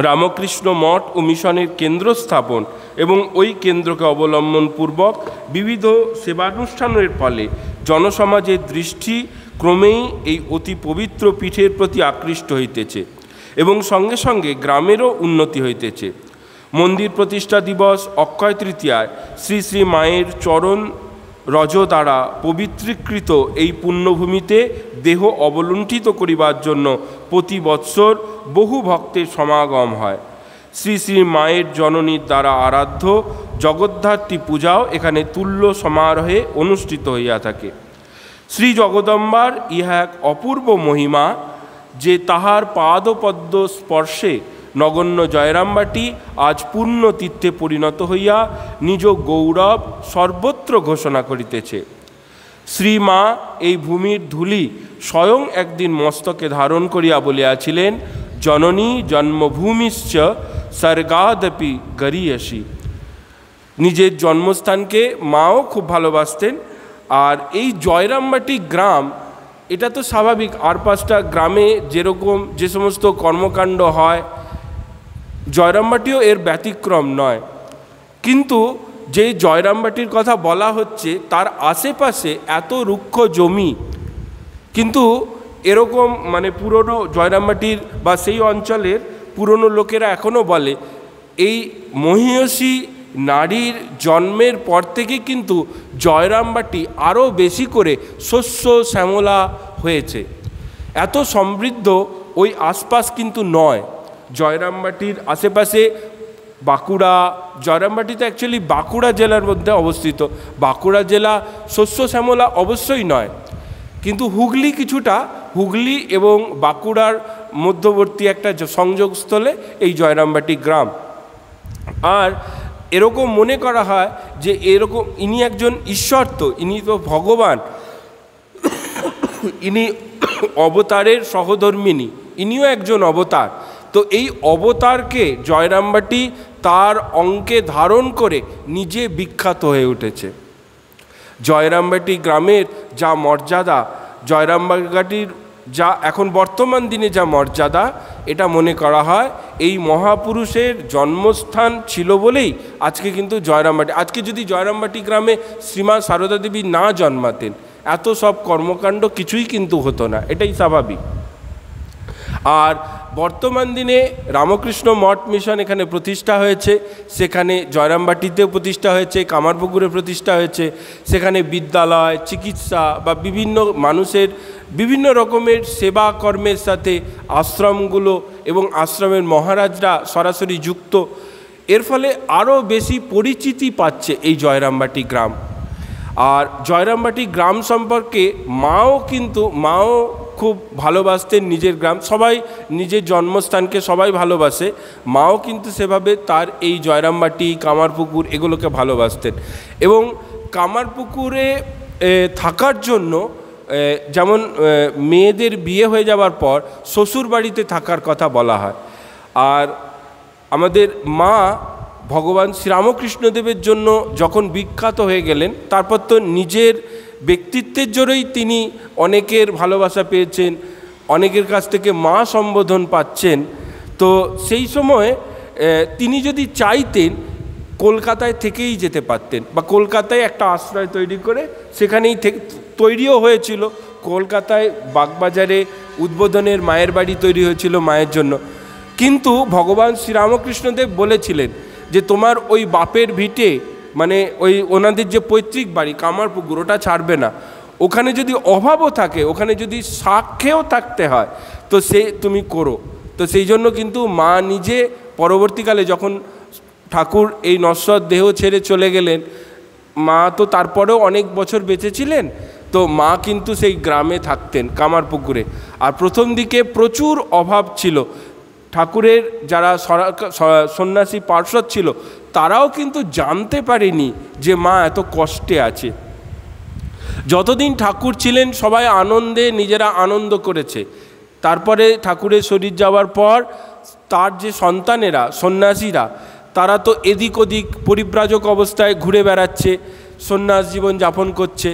রামকৃষ্ণ মঠ ও মিশনের কেন্দ্র স্থাপন এবং ওই কেন্দ্রকে অবলম্বনপূর্বক বিবিধ সেবানুষ্ঠানের ফলে জনসমাজের দৃষ্টি ক্রমেই এই অতি পবিত্র পীঠের প্রতি আকৃষ্ট হইতেছে এবং সঙ্গে সঙ্গে গ্রামেরও উন্নতি হইতেছে। মন্দির প্রতিষ্ঠা দিবস অক্ষয় তৃতীয়ায় শ্রী শ্রী মায়ের চরণ রজ দ্বারা পবিত্রীকৃত এই পুণ্যভূমিতে দেহ অবলুণ্ঠিত করিবার জন্য প্রতি বৎসর বহু ভক্তের সমাগম হয়। শ্রী শ্রী মায়ের জননীর দ্বারা আরাধ্য জগদ্ধাত্রী পূজাও এখানে তুল্য সমারোহে অনুষ্ঠিত হইয়া থাকে। শ্রী জগদম্বার ইহা এক অপূর্ব মহিমা যে তাহার পাদপদ্ম স্পর্শে নগণ্য জয়রামবাটি আজ পূর্ণ তীর্থে পরিণত হইয়া নিজ গৌরব সর্বত্র ঘোষণা করিতেছে। শ্রীমা এই ভূমির ধূলি স্বয়ং একদিন মস্তকে ধারণ করিয়া বলিয়াছিলেন, জননী জন্মভূমিশ্চ স্বর্গাদপি গরীয়সী। নিজের জন্মস্থানকে মাও খুব ভালোবাসতেন। আর এই জয়রামবাটি গ্রাম, এটা তো স্বাভাবিক, আর 5টা গ্রামে যেরকম যে সমস্ত কর্মকাণ্ড হয়, জয়রামবাটিও এর ব্যতিক্রম নয়। কিন্তু যে জয়রামবাটির কথা বলা হচ্ছে তার আশেপাশে এত রুক্ষ জমি, কিন্তু এরকম মানে পুরনো জয়রামবাটির বা সেই অঞ্চলের পুরনো লোকেরা এখনও বলে এই মহীয়সী নারীর জন্মের পর থেকে কিন্তু জয়রামবাটি আরও বেশি করে শস্য শ্যামলা হয়েছে। এত সমৃদ্ধ ওই আশপাশ কিন্তু নয়। জয়রামবাটির আশেপাশে বাঁকুড়া, জয়রামবাটি তো অ্যাকচুয়ালি বাঁকুড়া জেলার মধ্যে অবস্থিত। বাঁকুড়া জেলা শস্য শ্যামলা অবশ্যই নয়, কিন্তু হুগলি কিছুটা, হুগলি এবং বাঁকুড়ার মধ্যবর্তী একটা সংযোগস্থলে এই জয়রামবাটি গ্রাম। আর এরকম মনে করা হয় যে এরকম ইনি একজন ঈশ্বর, তো ইনি তো ভগবান, ইনি অবতারের সহধর্মিণী, ইনিও একজন অবতার। তো এই অবতারকে জয়রামবাটি তার অঙ্কে ধারণ করে নিজে বিখ্যাত হয়ে উঠেছে। জয়রামবাটি গ্রামের যা মর্যাদা, জয়রামবাটির যা এখন বর্তমান দিনে যা মর্যাদা, এটা মনে করা হয় এই মহাপুরুষের জন্মস্থান ছিল বলেই আজকে কিন্তু জয়রামবাটি, আজকে যদি জয়রামবাটি গ্রামে শ্রীমা সারদা দেবী না জন্মাতেন, এত সব কর্মকাণ্ড কিছুই কিন্তু হতো না, এটাই স্বাভাবিক। আর বর্তমান দিনে রামকৃষ্ণ মঠ মিশন এখানে প্রতিষ্ঠা হয়েছে, সেখানে জয়রামবাটিতেও প্রতিষ্ঠা হয়েছে, কামারপুকুরে প্রতিষ্ঠা হয়েছে। সেখানে বিদ্যালয়, চিকিৎসা বা বিভিন্ন মানুষের বিভিন্ন রকমের সেবা কর্মের সাথে আশ্রমগুলো এবং আশ্রমের মহারাজরা সরাসরি যুক্ত। এর ফলে আরও বেশি পরিচিতি পাচ্ছে এই জয়রামবাটি গ্রাম। আর জয়রামবাটি গ্রাম সম্পর্কে মাও খুব ভালোবাসতেন নিজের গ্রাম। সবাই নিজের জন্মস্থানকে সবাই ভালোবাসে, মাও কিন্তু সেভাবে তার এই জয়রামবাটি, কামারপুকুর এগুলোকে ভালোবাসতেন। এবং কামারপুকুরে থাকার জন্য যেমন মেয়েদের বিয়ে হয়ে যাওয়ার পর শ্বশুর বাড়িতে থাকার কথা বলা হয়। আর আমাদের মা ভগবান শ্রীরামকৃষ্ণদেবের জন্য যখন বিখ্যাত হয়ে গেলেন, তারপর তো নিজের ব্যক্তিত্বের জোরেই তিনি অনেকের ভালোবাসা পেয়েছেন, অনেকের কাছ থেকে মা সম্বোধন পাচ্ছেন। তো সেই সময় তিনি যদি চাইতেন কলকাতায় থেকেই যেতে পারতেন, বা কলকাতায় একটা আশ্রয় তৈরি করে সেখানেই তৈরিও হয়েছিল। কলকাতায় বাগবাজারে উদ্বোধনের মায়ের বাড়ি তৈরি হয়েছিল মায়ের জন্য। কিন্তু ভগবান শ্রীরামকৃষ্ণদেব বলেছিলেন যে তোমার ওই বাপের ভিটে, মানে ওই ওনাদের যে পৈতৃক বাড়ি কামারপুকুর, ওটা ছাড়বে না। ওখানে যদি অভাবও থাকে, ওখানে যদি সাক্ষেও থাকতে হয়, তো সে তুমি করো। তো সেই জন্য কিন্তু মা নিজে পরবর্তীকালে যখন ঠাকুর এই নশ্বর দেহ ছেড়ে চলে গেলেন, মা তো তারপরেও অনেক বছর বেঁচে ছিলেন, তো মা কিন্তু সেই গ্রামে থাকতেন কামারপুকুরে। আর প্রথম দিকে প্রচুর অভাব ছিল, ঠাকুরের যারা সন্ন্যাসী পার্ষদ ছিল তারাও কিন্তু জানতে পারেনি যে মা এত কষ্টে আছে। যতদিন ঠাকুর ছিলেন সবাই আনন্দে নিজেরা আনন্দ করেছে। তারপরে ঠাকুরের শরীর যাওয়ার পর তার যে সন্তানেরা সন্ন্যাসীরা, তারা তো এদিক ওদিক পরিব্রাজক অবস্থায় ঘুরে বেড়াচ্ছে, সন্ন্যাস জীবন যাপন করছে।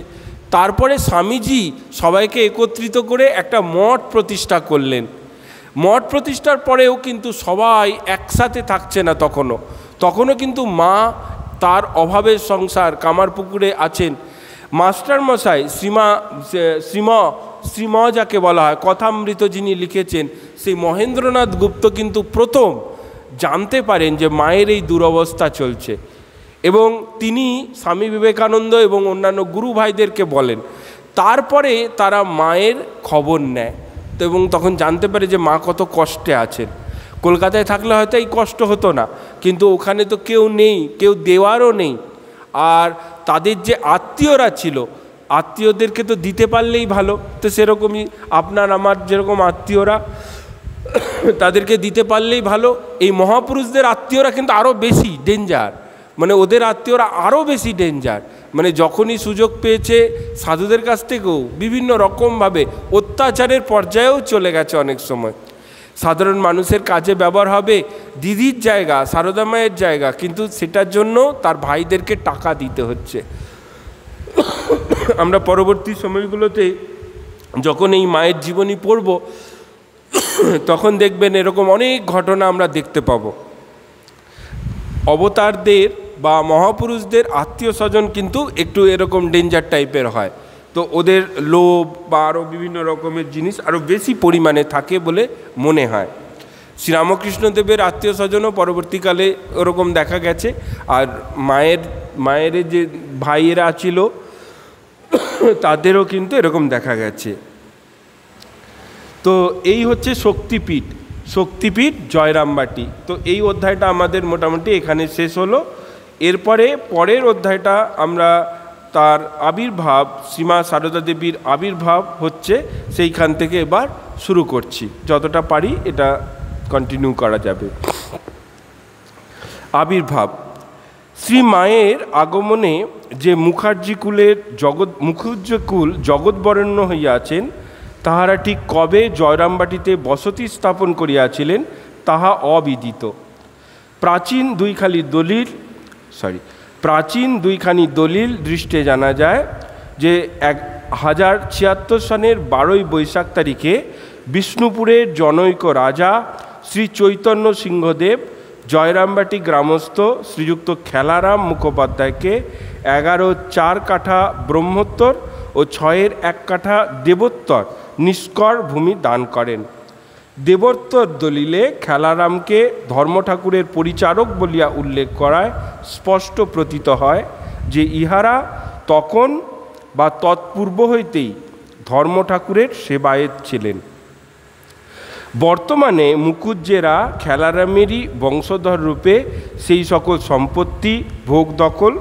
তারপরে স্বামীজি সবাইকে একত্রিত করে একটা মঠ প্রতিষ্ঠা করলেন। মঠ প্রতিষ্ঠার পরেও কিন্তু সবাই একসাথে থাকছে না, তখনও কিন্তু মা তার অভাবের সংসার কামারপুকুরে আছেন। মাস্টারমশাই শ্রীম যাকে বলা হয়, কথামৃত যিনি লিখেছেন, সেই মহেন্দ্রনাথ গুপ্ত কিন্তু প্রথম জানতে পারেন যে মায়ের এই দুরবস্থা চলছে, এবং তিনি স্বামী বিবেকানন্দ এবং অন্যান্য গুরু ভাইদেরকে বলেন। তারপরে তারা মায়ের খবর নেয়, তো এবং তখন জানতে পারে যে মা কত কষ্টে আছেন। কলকাতায় থাকলে হয়তো এই কষ্ট হতো না, কিন্তু ওখানে তো কেউ নেই, কেউ দেওয়ারও নেই। আর তাদের যে আত্মীয়রা ছিল, আত্মীয়দেরকে তো দিতে পারলেই ভালো। তো সেরকমই আপনার আমার যেরকম আত্মীয়রা, তাদেরকে দিতে পারলেই ভালো। এই মহাপুরুষদের আত্মীয়রা কিন্তু আরও বেশি ডেঞ্জার, মানে ওদের আত্মীয়রা আরও বেশি ডেঞ্জার। মানে যখনই সুযোগ পেয়েছে সাধুদের কাছ থেকেও বিভিন্ন রকমভাবে অত্যাচারের পর্যায়েও চলে গেছে অনেক সময়। সাধারণ মানুষের কাজে ব্যবহার হবে, দিদির জায়গা, সারদা মায়ের জায়গা, কিন্তু সেটার জন্য তার ভাইদেরকে টাকা দিতে হচ্ছে। আমরা পরবর্তী সময়গুলোতে যখন এই মায়ের জীবনী পড়ব তখন দেখবেন এরকম অনেক ঘটনা আমরা দেখতে পাব। অবতারদের বা মহাপুরুষদের আত্মীয় স্বজন কিন্তু একটু এরকম ডেঞ্জার টাইপের হয়, তো ওদের লোভ বা আরও বিভিন্ন রকমের জিনিস আরও বেশি পরিমাণে থাকে বলে মনে হয়। শ্রীরামকৃষ্ণদেবের আত্মীয় স্বজনও পরবর্তীকালে ওরকম দেখা গেছে, আর মায়ের যে ভাইয়েরা ছিল তাদেরও কিন্তু এরকম দেখা গেছে। তো এই হচ্ছে শক্তিপীঠ জয়রামবাটি। তো এই অধ্যায়টা আমাদের মোটামুটি এখানে শেষ হলো। এরপরে পরের অধ্যায়টা আমরা তার আবির্ভাব, শ্রীমা সারদা দেবীর আবির্ভাব হচ্ছে, সেইখান থেকে এবার শুরু করছি, যতটা পারি এটা কন্টিনিউ করা যাবে। আবির্ভাব। শ্রী মায়ের আগমনে যে মুখুজ্জ কুল জগৎবরেণ্য হইয়াছেন, তাহারা ঠিক কবে জয়রামবাটিতে বসতি স্থাপন করিয়াছিলেন তাহা অবিদিত। প্রাচীন দুইখানি দলিল দৃষ্টে জানা যায় যে 1076 সনের 12ই বৈশাখ তারিখে বিষ্ণুপুরের জনৈক রাজা শ্রী চৈতন্য সিংহদেব জয়রামবাটি গ্রামস্থ শ্রীযুক্ত খেলারাম মুখোপাধ্যায়কে 11/4 কাঠা ব্রহ্মোত্তর ও 6/1 কাঠা দেবোত্তর নিষ্কর ভূমি দান করেন। দেবোত্তর দলিলে খেলারামকে ধর্মঠাকুরের পরিচারক বলিয়া উল্লেখ করায় স্পষ্ট প্রতীত হয় যে ইহারা তখন বা তৎপূর্ব হইতেই ধর্মঠাকুরের সেবায়েত ছিলেন। বর্তমানে মুকুজ্জেরা খেলারামেরই বংশধর রূপে সেই সকল সম্পত্তি ভোগ দখল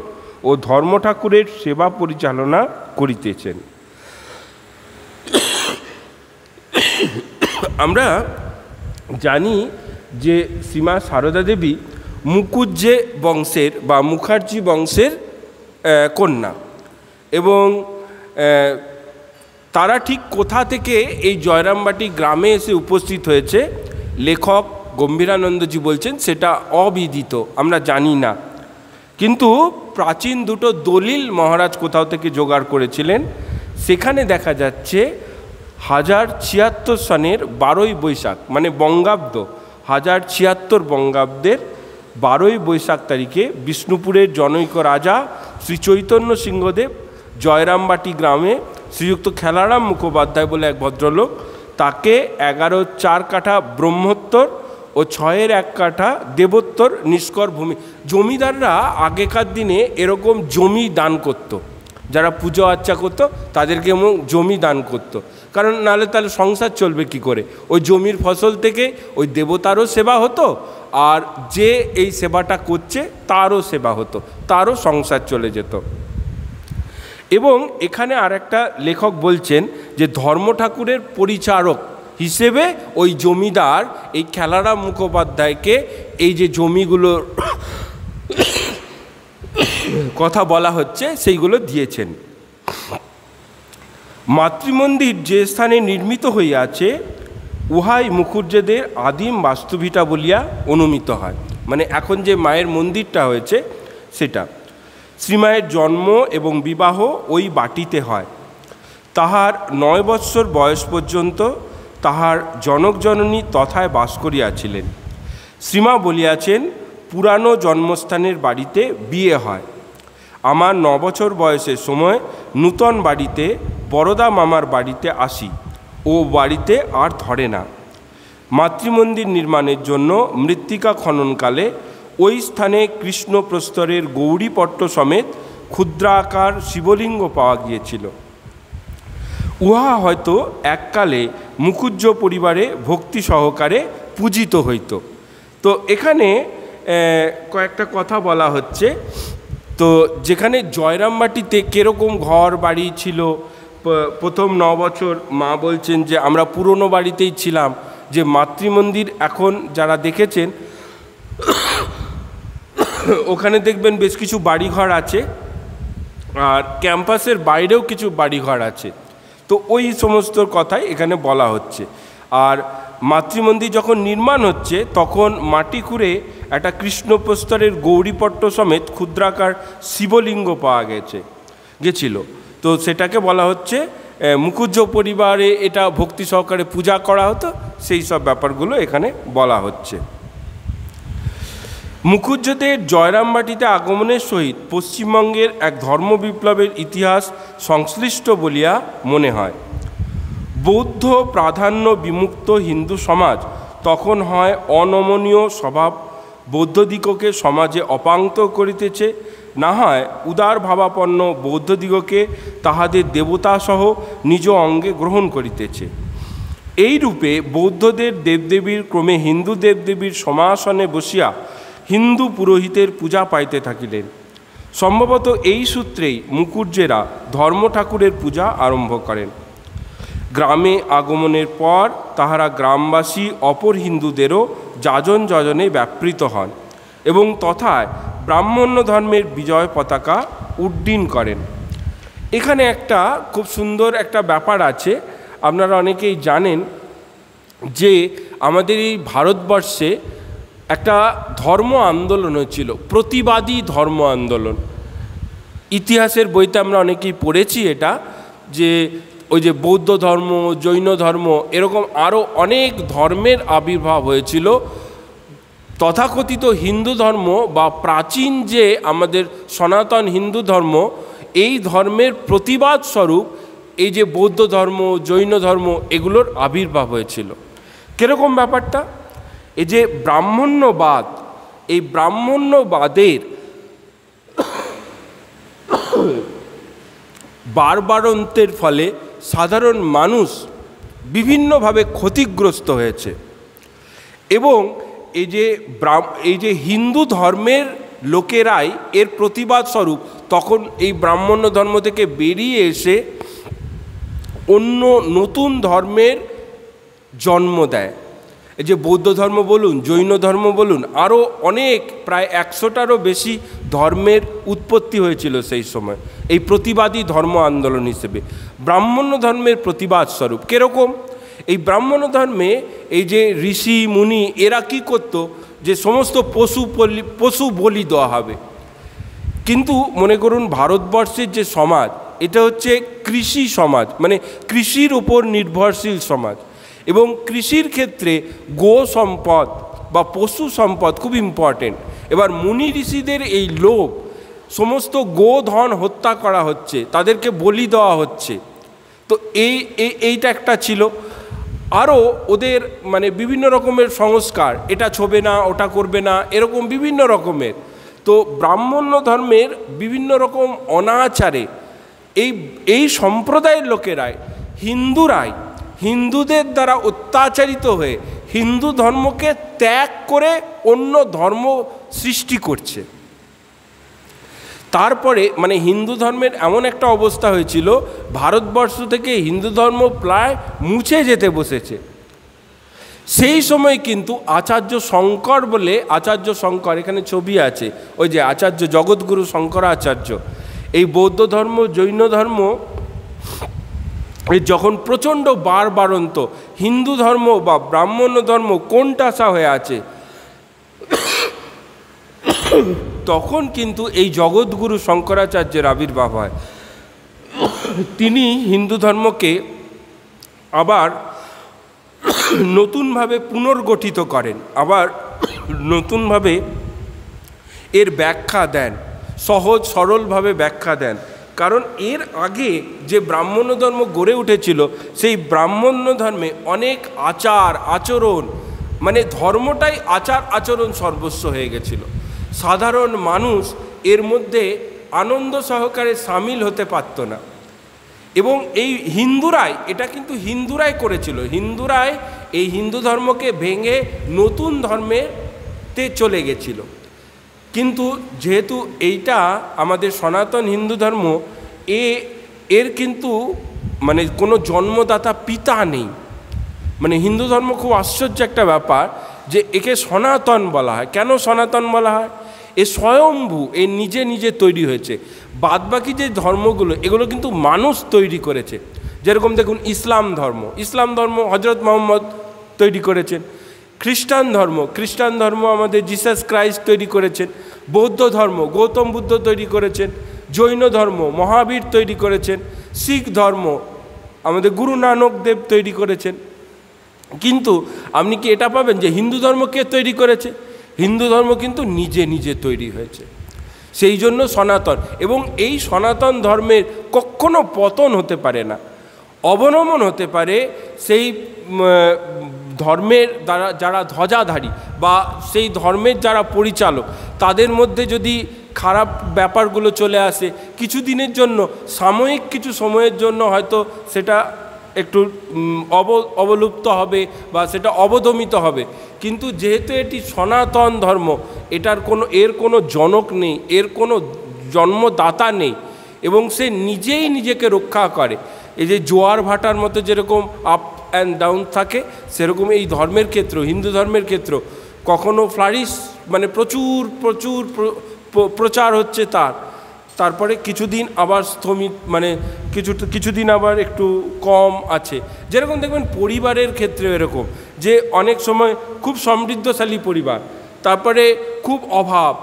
ও ধর্মঠাকুরের সেবা পরিচালনা করিতেছেন। আমরা জানি যে শ্রীমা সারদা দেবী মুকুজ্জে বংশের বা মুখার্জি বংশের কন্যা, এবং তারা ঠিক কোথা থেকে এই জয়রামবাটি গ্রামে এসে উপস্থিত হয়েছে লেখক গম্ভীরানন্দজি বলছেন সেটা অবিদিত, আমরা জানি না। কিন্তু প্রাচীন দুটো দলিল মহারাজ কোথাও থেকে জোগাড় করেছিলেন, সেখানে দেখা যাচ্ছে 1076 সনের 12ই বৈশাখ, মানে বঙ্গাব্দ 1076 বঙ্গাব্দের 12ই বৈশাখ তারিখে বিষ্ণুপুরের জনৈক রাজা শ্রী চৈতন্য সিংহদেব জয়রামবাটি গ্রামে শ্রীযুক্ত খেলারাম মুখোপাধ্যায় বলে এক ভদ্রলোক, তাকে 11/4 কাঠা ব্রহ্মোত্তর ও 6/1 কাঠা দেবোত্তর নিষ্কর ভূমি। জমিদাররা আগেকার দিনে এরকম জমি দান করত, যারা পুজো আর্চা করতো তাদেরকে জমি দান করতো, কারণ নাহলে তাহলে সংসার চলবে কি করে। ওই জমির ফসল থেকে ওই দেবতারও সেবা হতো, আর যে এই সেবাটা করছে তারও সেবা হতো, তারও সংসার চলে যেত। এবং এখানে আর একটা লেখক বলছেন যে ধর্মঠাকুরের পরিচারক হিসেবে ওই জমিদার এই খেলারাম মুখোপাধ্যায়কে এই যে জমিগুলোর কথা বলা হচ্ছে সেইগুলো দিয়েছেন। মাতৃমন্দির যে স্থানে নির্মিত হইয়াছে উহাই মুখুজ্জেদের আদিম বাস্তুভিটা বলিয়া অনুমিত হয়, মানে এখন যে মায়ের মন্দিরটা হয়েছে সেটা। শ্রীমায়ের জন্ম এবং বিবাহ ওই বাটিতে হয়। তাহার 9 বৎসর বয়স পর্যন্ত তাহার জনক জননী তথায় বাস করিয়াছিলেন। শ্রীমা বলিয়াছেন, পুরানো জন্মস্থানের বাড়িতে বিয়ে হয়। আমার 9 বছর বয়সের সময় নূতন বাড়িতে বরদা মামার বাড়িতে আসি, ও বাড়িতে আর ধরে না। মাতৃমন্দির নির্মাণের জন্য মৃত্তিকা খননকালে ওই স্থানে কৃষ্ণ প্রস্তরের গৌরীপট্ট সমেত ক্ষুদ্রাকার শিবলিঙ্গ পাওয়া গিয়েছিল। উহা হয়তো এককালে মুকুজ্জ পরিবারে ভক্তি সহকারে পূজিত হইত। তো এখানে কয়েকটা কথা বলা হচ্ছে। তো যেখানে জয়রামবাটিতে কীরকম ঘর বাড়ি ছিল, প্রথম 9 বছর মা বলছেন যে আমরা পুরনো বাড়িতেই ছিলাম, যে মাতৃমন্দির এখন যারা দেখেছেন ওখানে দেখবেন বেশ কিছু বাড়িঘর আছে, আর ক্যাম্পাসের বাইরেও কিছু বাড়িঘর আছে। তো ওই সমস্ত কথাই এখানে বলা হচ্ছে। আর মাতৃমন্দির যখন নির্মাণ হচ্ছে তখন মাটি খুঁড়ে একটা কৃষ্ণপ্রস্তরের গৌরীপট্ট সমেত ক্ষুদ্রাকার শিবলিঙ্গ পাওয়া গেছিল। তো সেটাকে বলা হচ্ছে মুকুজ্জ পরিবারে এটা ভক্তি সহকারে পূজা করা হতো, সেই সব ব্যাপারগুলো এখানে বলা হচ্ছে। মুকুজ্জদের জয়রামবাটিতে আগমনের সহিত পশ্চিমবঙ্গের এক ধর্ম বিপ্লবের ইতিহাস সংশ্লিষ্ট বলিয়া মনে হয়। বৌদ্ধ প্রাধান্য বিমুক্ত হিন্দু সমাজ তখন হয় অনমনীয় স্বভাব, বৌদ্ধদিগকে সমাজে অপাঙ্ক্ত করিতেছে, না হয় উদার ভাবাপন্ন বৌদ্ধদিগকে তাহাদের দেবতাসহ নিজ অঙ্গে গ্রহণ করিতেছে। এই রূপে বৌদ্ধদের দেবদেবীর ক্রমে হিন্দু দেবদেবীর সমাসনে বসিয়া হিন্দু পুরোহিতের পূজা পাইতে থাকিলেন। সম্ভবত এই সূত্রেই মুকুজ্জেরা ধর্ম ঠাকুরের পূজা আরম্ভ করেন। গ্রামে আগমনের পর তাহারা গ্রামবাসী অপর হিন্দুদেরও যাজন যজনে ব্যাপৃত হন এবং তথায় ব্রাহ্মণ্য ধর্মের বিজয় পতাকা উড্ডীন করেন। এখানে একটা খুব সুন্দর একটা ব্যাপার আছে, আপনারা অনেকেই জানেন যে আমাদের এই ভারতবর্ষে একটা ধর্ম আন্দোলন হয়েছিল, প্রতিবাদী ধর্ম আন্দোলন। ইতিহাসের বইতে আমরা অনেকেই পড়েছি এটা, যে ওই যে বৌদ্ধ ধর্ম, জৈন ধর্ম, এরকম আরও অনেক ধর্মের আবির্ভাব হয়েছিল। তথাকথিত হিন্দু ধর্ম বা প্রাচীন যে আমাদের সনাতন হিন্দু ধর্ম, এই ধর্মের প্রতিবাদ স্বরূপ এই যে বৌদ্ধ ধর্ম, জৈন ধর্ম, এগুলোর আবির্ভাব হয়েছিল। কীরকম ব্যাপারটা? এই যে ব্রাহ্মণ্যবাদ, এই ব্রাহ্মণ্যবাদের বারবারন্তের ফলে সাধারণ মানুষ বিভিন্নভাবে ক্ষতিগ্রস্ত হয়েছে এবং এই যে হিন্দু ধর্মের লোকেরাই এর প্রতিবাদ স্বরূপ তখন এই ব্রাহ্মণ্য ধর্ম থেকে বেরিয়ে এসে অন্য নতুন ধর্মের জন্ম দেয়। এই যে বৌদ্ধ ধর্ম বলুন, জৈন ধর্ম বলুন, আরও অনেক প্রায় 100টারও বেশি ধর্মের উৎপত্তি হয়েছিল সেই সময় এই প্রতিবাদী ধর্ম আন্দোলন হিসেবে। ব্রাহ্মণ্য ধর্মের প্রতিবাদ স্বরূপ কীরকম? এই ব্রাহ্মণ্য ধর্মে এই যে ঋষি মুনি এরা কী করতো, যে সমস্ত পশু বলি দেওয়া হবে। কিন্তু মনে করুন ভারতবর্ষের যে সমাজ, এটা হচ্ছে কৃষি সমাজ, মানে কৃষির উপর নির্ভরশীল সমাজ, এবং কৃষির ক্ষেত্রে গো সম্পদ বা পশু সম্পদ খুব ইম্পর্টেন্ট। এবার মুনি ঋষিদের এই লোভ, সমস্ত গোধন হত্যা করা হচ্ছে, তাদেরকে বলি দেওয়া হচ্ছে, তো এইটা একটা ছিল। আরও ওদের মানে বিভিন্ন রকমের সংস্কার, এটা ছোবে না, ওটা করবে না, এরকম বিভিন্ন রকমের। তো ব্রাহ্মণ্য ধর্মের বিভিন্ন রকম অনাচারে এই সম্প্রদায়ের লোকেরাই, হিন্দুদের দ্বারা অত্যাচারিত হয়ে হিন্দু ধর্মকে ত্যাগ করে অন্য ধর্ম সৃষ্টি করছে। তারপরে মানে হিন্দু ধর্মের এমন একটা অবস্থা হয়েছিল, ভারতবর্ষ থেকে হিন্দু ধর্ম প্রায় মুছে যেতে বসেছে। সেই সময় কিন্তু আচার্য শঙ্কর বলে, আচার্য শঙ্কর, এখানে ছবি আছে, ওই যে আচার্য জগৎগুরু শঙ্করাচার্য, এই বৌদ্ধ ধর্ম, জৈন ধর্ম যখন প্রচণ্ড বারবারন্ত, হিন্দু ধর্ম বা ব্রাহ্মণ্য ধর্ম কোণঠাসা হয়ে আছে, তখন কিন্তু এই জগৎগুরু শঙ্করাচার্যের আবির্ভাব হয়। তিনি হিন্দু ধর্মকে আবার নতুনভাবে পুনর্গঠিত করেন, আবার নতুনভাবে এর ব্যাখ্যা দেন, সহজ সরলভাবে ব্যাখ্যা দেন। কারণ এর আগে যে ব্রাহ্মণ্য ধর্ম গড়ে উঠেছিল, সেই ব্রাহ্মণ্য ধর্মে অনেক আচার আচরণ, মানে ধর্মটাই আচার আচরণ সর্বস্ব হয়ে গেছিল। সাধারণ মানুষ এর মধ্যে আনন্দ সহকারে সামিল হতে পারত না। এবং এই হিন্দুরাই, এটা কিন্তু হিন্দুরাই করেছিল, হিন্দুরাই এই হিন্দু ধর্মকে ভেঙে নতুন ধর্মেতে চলে গেছিল। কিন্তু যেহেতু এইটা আমাদের সনাতন হিন্দু ধর্ম, এর কিন্তু মানে কোনো জন্মদাতা পিতা নেই। মানে হিন্দু ধর্ম খুব আশ্চর্য একটা ব্যাপার যে একে সনাতন বলা হয়। কেন সনাতন বলা হয়? এ স্বয়ম্ভু, এ নিজে নিজে তৈরি হয়েছে। বাদবাকি যে ধর্মগুলো, এগুলো কিন্তু মানুষ তৈরি করেছে। যেরকম দেখুন ইসলাম ধর্ম হজরত মোহাম্মদ তৈরি করেছেন। খ্রিস্টান ধর্ম আমাদের জিসাস ক্রাইস্ট তৈরি করেছেন। বৌদ্ধ ধর্ম গৌতম বুদ্ধ তৈরি করেছেন। জৈন ধর্ম মহাবীর তৈরি করেছেন। শিখ ধর্ম আমাদের গুরু নানক দেব তৈরি করেছেন। কিন্তু আপনি কি এটা পাবেন যে হিন্দু ধর্ম কে তৈরি করেছে? হিন্দু ধর্ম কিন্তু নিজে নিজে তৈরি হয়েছে। সেই জন্য সনাতন, এবং এই সনাতন ধর্মের কখনো পতন হতে পারে না, অবনমন হতে পারে সেই ধর্মের দ্বারা যারা ধ্বজাধারী বা সেই ধর্মের যারা পরিচালক, তাদের মধ্যে যদি খারাপ ব্যাপারগুলো চলে আসে কিছুদিনের জন্য, সাময়িক কিছু সময়ের জন্য হয়তো সেটা একটু অবলুপ্ত হবে বা সেটা অবদমিত হবে। কিন্তু যেহেতু এটি সনাতন ধর্ম, এর কোনো জনক নেই, এর কোনো জন্মদাতা নেই, এবং সে নিজেই নিজেকে রক্ষা করে। এই যে জোয়ার ভাটার মতো যেরকম আপ অ্যান্ড ডাউন থাকে, সেরকম এই ধর্মের ক্ষেত্র, হিন্দু ধর্মের ক্ষেত্র কখনো ফ্লারিশ মানে প্রচুর প্রচুর প্রচার হচ্ছে তারপরে কিছুদিন আবার স্থমিত, মানে কিছুদিন আবার একটু কম আছে। যেরকম দেখবেন পরিবারের ক্ষেত্রে এরকম যে অনেক সময় খুব সমৃদ্ধশালী পরিবার, তারপরে খুব অভাব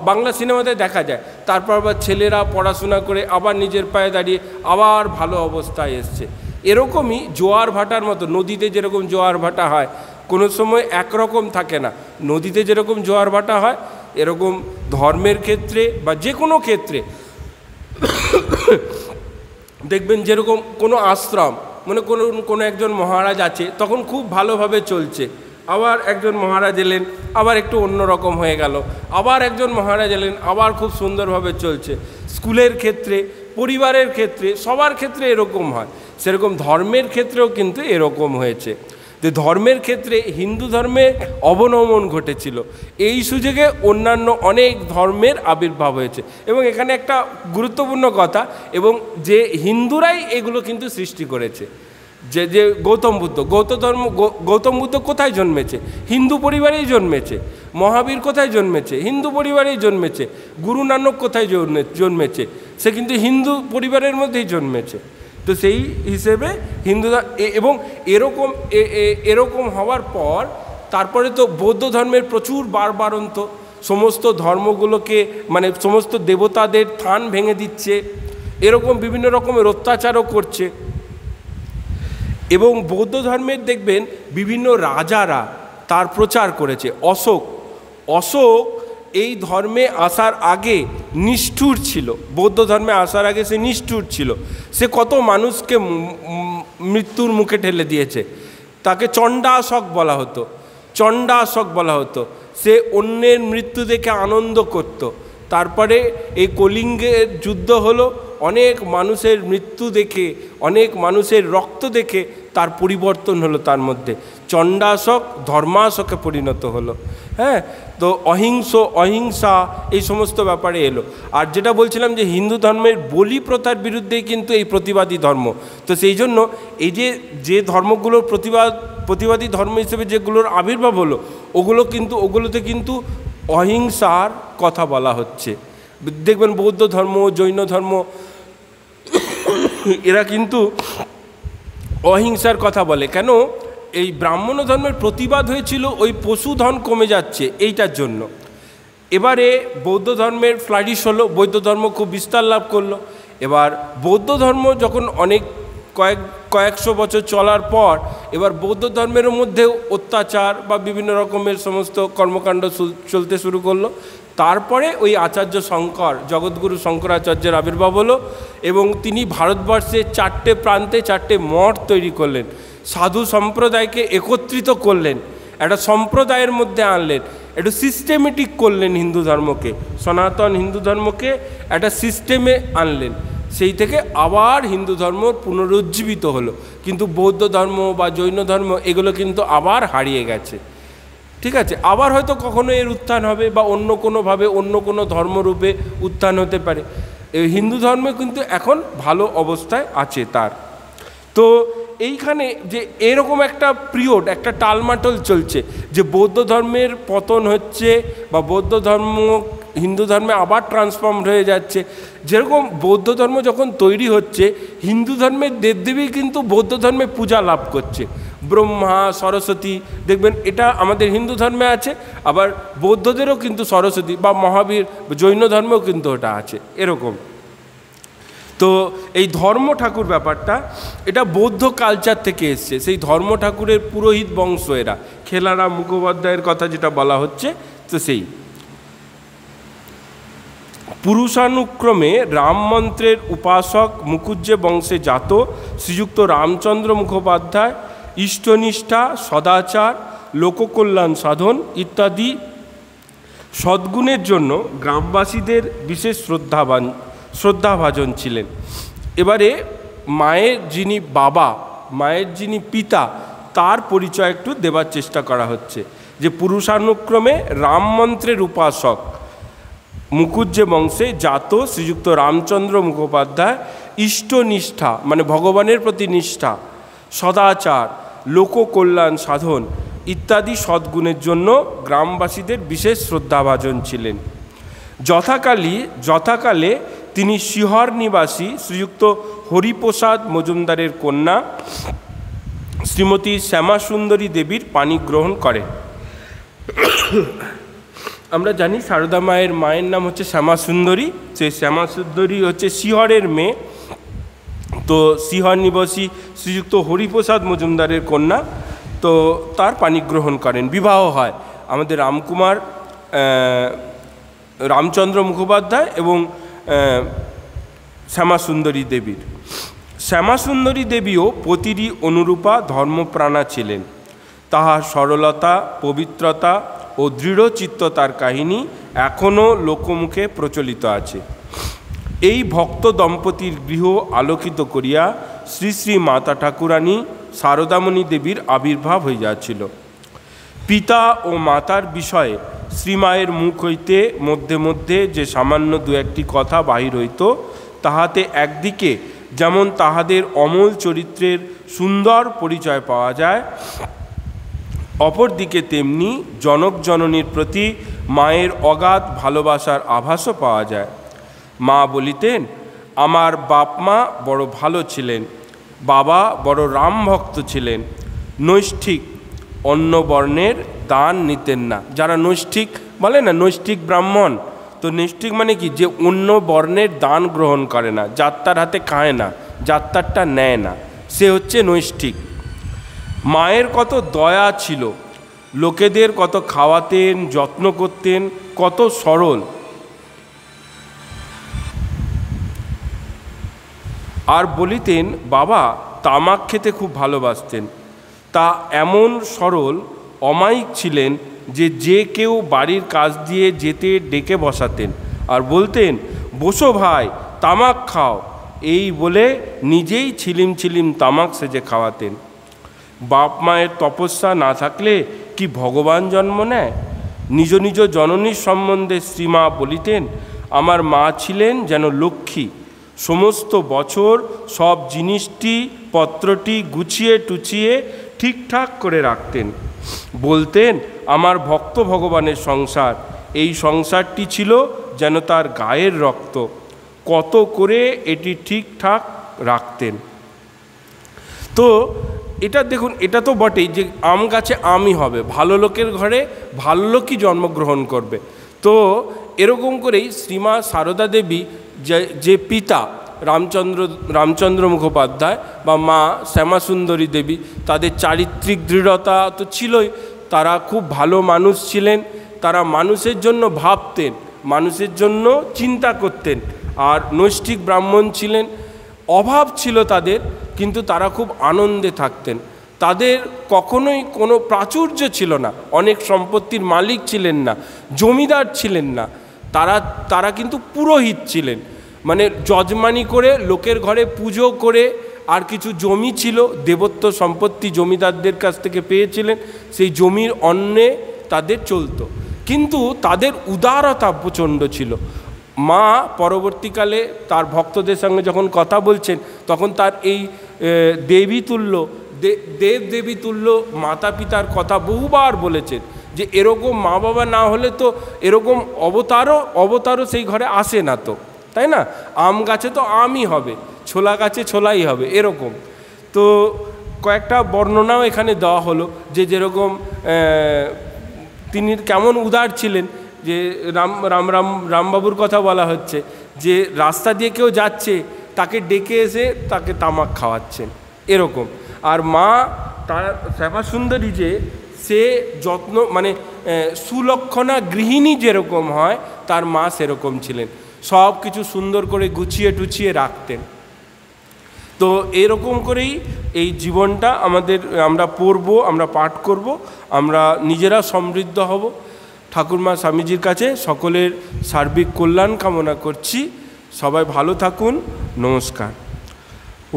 বাংলা সিনেমাতে দেখা যায়, তারপর আবার ছেলেরা পড়াশোনা করে আবার নিজের পায়ে দাঁড়িয়ে আবার ভালো অবস্থায় এসছে। এরকমই জোয়ার ভাটার মতো, নদীতে যেরকম জোয়ার ভাটা হয় কোনো সময় একরকম থাকে না, নদীতে যেরকম জোয়ার ভাটা হয় এরকম ধর্মের ক্ষেত্রে বা যে কোনো ক্ষেত্রে দেখবেন যেরকম কোনো আশ্রম, মানে কোনো একজন মহারাজ আছে, তখন খুব ভালোভাবে চলছে, আবার একজন মহারাজ এলেন আবার একটু অন্যরকম হয়ে গেল, আবার একজন মহারাজ এলেন আবার খুব সুন্দরভাবে চলছে। স্কুলের ক্ষেত্রে, পরিবারের ক্ষেত্রে, সবার ক্ষেত্রে এরকম হয়। সেরকম ধর্মের ক্ষেত্রেও কিন্তু এরকম হয়েছে যে ধর্মের ক্ষেত্রে হিন্দু ধর্মে অবনমন ঘটেছিল, এই সুযোগে অন্যান্য অনেক ধর্মের আবির্ভাব হয়েছে। এবং এখানে একটা গুরুত্বপূর্ণ কথা, এবং যে হিন্দুরাই এগুলো কিন্তু সৃষ্টি করেছে। যে গৌতম বুদ্ধ কোথায় জন্মেছে? হিন্দু পরিবারেই জন্মেছে। মহাবীর কোথায় জন্মেছে? হিন্দু পরিবারেই জন্মেছে। গুরু নানক কোথায় জন্মেছে? সে কিন্তু হিন্দু পরিবারের মধ্যেই জন্মেছে। তো সেই হিসেবে হিন্দুরা, এবং এরকম হওয়ার পর তারপরে তো বৌদ্ধ ধর্মের প্রচুর বারবারন্ত, সমস্ত ধর্মগুলোকে মানে সমস্ত দেবতাদের থান ভেঙে দিচ্ছে, এরকম বিভিন্ন রকমের অত্যাচারও করছে। এবং বৌদ্ধ ধর্মের দেখবেন বিভিন্ন রাজারা তার প্রচার করেছে। অশোক এই ধর্মে আসার আগে নিষ্ঠুর ছিল, বৌদ্ধ ধর্মে আসার আগে সে নিষ্ঠুর ছিল। সে কত মানুষকে মৃত্যুর মুখে ঠেলে দিয়েছে। তাকে চণ্ডাশক বলা হতো। সে অন্যের মৃত্যু দেখে আনন্দ করত। তারপরে এই কলিঙ্গের যুদ্ধ হলো, অনেক মানুষের মৃত্যু দেখে, অনেক মানুষের রক্ত দেখে তার পরিবর্তন হলো, তার মধ্যে চণ্ডাশক ধর্মাশকে পরিণত হলো। হ্যাঁ, তো অহিংসা এই সমস্ত ব্যাপারে এলো। আর যেটা বলছিলাম যে হিন্দু ধর্মের বলি প্রথার বিরুদ্ধেই কিন্তু এই প্রতিবাদী ধর্ম। তো সেই জন্য এই যে ধর্মগুলোর প্রতিবাদী ধর্ম হিসেবে যেগুলোর আবির্ভাব হলো, ওগুলোতে কিন্তু অহিংসার কথা বলা হচ্ছে। দেখবেন বৌদ্ধ ধর্ম, জৈন ধর্ম, এরা কিন্তু অহিংসার কথা বলে। কেন? এই ব্রাহ্মণ ধর্মের প্রতিবাদ হয়েছিল ওই পশুধন কমে যাচ্ছে এইটার জন্য। এবারে বৌদ্ধ ধর্মের ফ্লারিশ হলো, বৌদ্ধ ধর্ম খুব বিস্তার লাভ করলো। এবার বৌদ্ধ ধর্ম যখন কয়েকশো বছর চলার পর এবার বৌদ্ধ ধর্মের মধ্যেও অত্যাচার বা বিভিন্ন রকমের সমস্ত কর্মকাণ্ড চলতে শুরু করলো। তারপরে ওই আচার্য শঙ্কর, জগৎগুরু শঙ্করাচার্যের আবির্ভাব হলো, এবং তিনি ভারতবর্ষের 4টে প্রান্তে 4টে মঠ তৈরি করলেন, সাধু সম্প্রদায়কে একত্রিত করলেন, একটা সম্প্রদায়ের মধ্যে আনলেন, একটু সিস্টেমেটিক করলেন হিন্দু ধর্মকে, সনাতন হিন্দু ধর্মকে একটা সিস্টেমে আনলেন। সেই থেকে আবার হিন্দু ধর্ম পুনরুজ্জীবিত হলো। কিন্তু বৌদ্ধ ধর্ম বা জৈন ধর্ম এগুলো কিন্তু আবার হারিয়ে গেছে। ঠিক আছে, আবার হয়তো কখনো এর উত্থান হবে বা অন্য কোনোভাবে অন্য কোনো ধর্মরূপে উত্থান হতে পারে। হিন্দু ধর্ম কিন্তু এখন ভালো অবস্থায় আছে তার। তো এইখানে যে এরকম একটা পিরিয়ড, একটা টালমাটল চলছে, যে বৌদ্ধ ধর্মের পতন হচ্ছে বা বৌদ্ধ ধর্ম হিন্দু ধর্মে আবার ট্রান্সফর্ম হয়ে যাচ্ছে। যেরকম বৌদ্ধ ধর্ম যখন তৈরি হচ্ছে, হিন্দু ধর্মের দেবদেবী কিন্তু বৌদ্ধ ধর্মে পূজা লাভ করছে। ব্রহ্মা সরস্বতী দেখবেন, এটা আমাদের হিন্দু ধর্মে আছে, আবার বৌদ্ধদেরও কিন্তু সরস্বতী বা মহাবীর, জৈন ধর্মেও কিন্তু ওটা আছে এরকম। তো এই ধর্ম ঠাকুর ব্যাপারটা এটা বৌদ্ধ কালচার থেকে এসছে, সেই ধর্ম ঠাকুরের পুরোহিত বংশ এরা, খেলারাম মুখোপাধ্যায়ের কথা যেটা বলা হচ্ছে, তো সেই পুরুষানুক্রমে রাম মন্ত্রের উপাসক মুকুজ্জে বংশে জাত শ্রীযুক্ত রামচন্দ্র মুখোপাধ্যায় ইষ্টনিষ্ঠা, সদাচার, লোককল্যাণ সাধন ইত্যাদি সদ্গুণের জন্য গ্রামবাসীদের বিশেষ শ্রদ্ধাভাজন ছিলেন। এবারে মায়ের যিনি বাবা, মায়ের যিনি পিতা, তার পরিচয় একটু দেবার চেষ্টা করা হচ্ছে, যে পুরুষানুক্রমে রাম মন্ত্রের উপাসক মুকুজ্জে বংশে জাত শ্রীযুক্ত রামচন্দ্র মুখোপাধ্যায় ইষ্টনিষ্ঠা মানে ভগবানের প্রতি নিষ্ঠা, সদাচার, লোককল্যাণ সাধন ইত্যাদি সদ্গুণের জন্য গ্রামবাসীদের বিশেষ শ্রদ্ধাভাজন ছিলেন। যথাকালে তিনি শিহর নিবাসী শ্রীযুক্ত হরিপ্রসাদ মজুমদারের কন্যা শ্রীমতী শ্যামাসুন্দরী দেবীর পানি গ্রহণ করেন। আমরা জানি সারদা মায়ের নাম হচ্ছে শ্যামাসুন্দরী, সেই শ্যামাসুন্দরী হচ্ছে শিহরের মেয়ে। তো শিহর নিবাসী শ্রীযুক্ত হরিপ্রসাদ মজুমদারের কন্যা, তো তার পানি গ্রহণ করেন, বিবাহ হয় আমাদের রামচন্দ্র মুখোপাধ্যায় এবং শ্যামাসুন্দরী দেবীর। শ্যামাসুন্দরী দেবীও পতিরই অনুরূপা ধর্মপ্রাণা ছিলেন। তাহার সরলতা, পবিত্রতা ও দৃঢ়চিত্ততার কাহিনী এখনও লোকমুখে প্রচলিত আছে। এই ভক্ত দম্পতির গৃহ আলোকিত করিয়া শ্রী শ্রী মাতা ঠাকুরানী শারদামণি দেবীর আবির্ভাব হইয়াছিল। পিতা ও মাতার বিষয়ে শ্রীমায়ের মুখ হইতে মধ্যে মধ্যে যে সামান্য দু একটি কথা বাহির হইত, তাহাতে একদিকে যেমন তাহাদের অমল চরিত্রের সুন্দর পরিচয় পাওয়া যায়, অপরদিকে তেমনি জনক জননীর প্রতি মায়ের অগাধ ভালোবাসার আভাসও পাওয়া যায়। মা বলিতেন, আমার বাপ মা বড় ভালো ছিলেন, বাবা বড় রাম ভক্ত ছিলেন, নৈষ্ঠিক, অন্য বর্ণের দান নিতেন না। যারা নৈষ্ঠিক বলে না, নৈষ্ঠিক ব্রাহ্মণ, তো নৈষ্ঠিক মানে কি, যে অন্য বর্ণের দান গ্রহণ করে না, যাত্রার হাতে খায় না, যাত্রারটা নেয় না, সে হচ্ছে নৈষ্ঠিক। মায়ের কত দয়া ছিল, লোকেদের কত খাওয়াতেন, যত্ন করতেন, কত সরল। আর বলিতেন বাবা তামাক খেতে খুব ভালোবাসতেন। তা এমন সরল অমায়িক ছিলেন যে কেউ বাড়ির কাজ দিয়ে যেতে ডেকে বসাতেন আর বলতেন, বসো ভাই তামাক খাও, এই বলে নিজেই ছিলিম ছিলিম তামাক সেজে খাওয়াতেন। বাপ মায়ের তপস্যা না থাকলে কি ভগবান জন্ম নেয়? নিজ নিজ জননীর সম্বন্ধে শ্রীমা বলিতেন, আমার মা ছিলেন যেন লক্ষ্মী, সমস্ত বছর সব জিনিসটি পত্রটি গুছিয়ে টুচিয়ে ঠিকঠাক করে রাখতেন। বলতেন, আমার ভক্ত ভগবানের সংসার, এই সংসারটি ছিল যেন তার গায়ের রক্ত, কত করে এটি ঠিকঠাক রাখতেন। তো এটা দেখুন, এটা তো বটেই যে আম গাছে আমই হবে, ভালো লোকের ঘরে ভালো লোকই জন্মগ্রহণ করবে। তো এরকম করেই শ্রীমা সারদা দেবী যে পিতা রামচন্দ্র মুখোপাধ্যায় বা মা শ্যামাসুন্দরী দেবী, তাদের চারিত্রিক দৃঢ়তা তো ছিলই, তারা খুব ভালো মানুষ ছিলেন, তারা মানুষের জন্য ভাবতেন, মানুষের জন্য চিন্তা করতেন, আর নৈষ্ঠিক ব্রাহ্মণ ছিলেন। অভাব ছিল তাদের, কিন্তু তারা খুব আনন্দে থাকতেন। তাদের কখনোই কোনো প্রাচুর্য ছিল না, অনেক সম্পত্তির মালিক ছিলেন না, জমিদার ছিলেন না, তারা কিন্তু পুরোহিত ছিলেন, মানে যজমানি করে লোকের ঘরে পুজো করে, আর কিছু জমি ছিল, দেবত্ব সম্পত্তি জমিদারদের কাছ থেকে পেয়েছিলেন, সেই জমির অন্নে তাদের চলতো। কিন্তু তাদের উদারতা প্রচণ্ড ছিল। মা পরবর্তীকালে তার ভক্তদের সঙ্গে যখন কথা বলছেন, তখন তার এই দেবী তুল্য মাতা পিতার কথা বহুবার বলেছেন, যে এরকম মা বাবা না হলে তো এরকম অবতারও সেই ঘরে আসে না, তো তাই না? আম গাছে তো আমই হবে, ছোলা গাছে ছোলাই হবে, এরকম। তো কয়েকটা বর্ণনাও এখানে দেওয়া হলো, যে যেরকম তিনি কেমন উদার ছিলেন। যে রামবাবুর কথা বলা হচ্ছে যে রাস্তা দিয়ে কেউ যাচ্ছে, তাকে ডেকে এসে তাকে তামাক খাওয়াচ্ছেন এরকম। আর মা তার শ্যামাসুন্দরী যে সে যত্ন মানে সুলক্ষণা গৃহিণী যেরকম হয়, তার মা সেরকম ছিলেন, সব কিছু সুন্দর করে গুছিয়ে টুছিয়ে রাখতেন। তো এরকম করেই এই জীবনটা আমরা পড়ব, আমরা পাঠ করব, আমরা নিজেরা সমৃদ্ধ হব। ঠাকুরমা স্বামীজির কাছে সকলের সার্বিক কল্যাণ কামনা করছি। সবাই ভালো থাকুন। নমস্কার।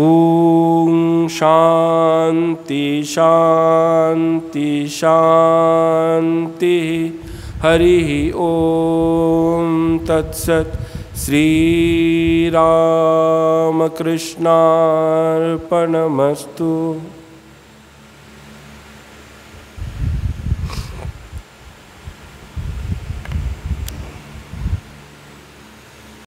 ওম শান্তি শান্তি শান্তি। হরি ওম তৎসৎ। শ্রীরামকৃষ্ণার্পণমস্তু।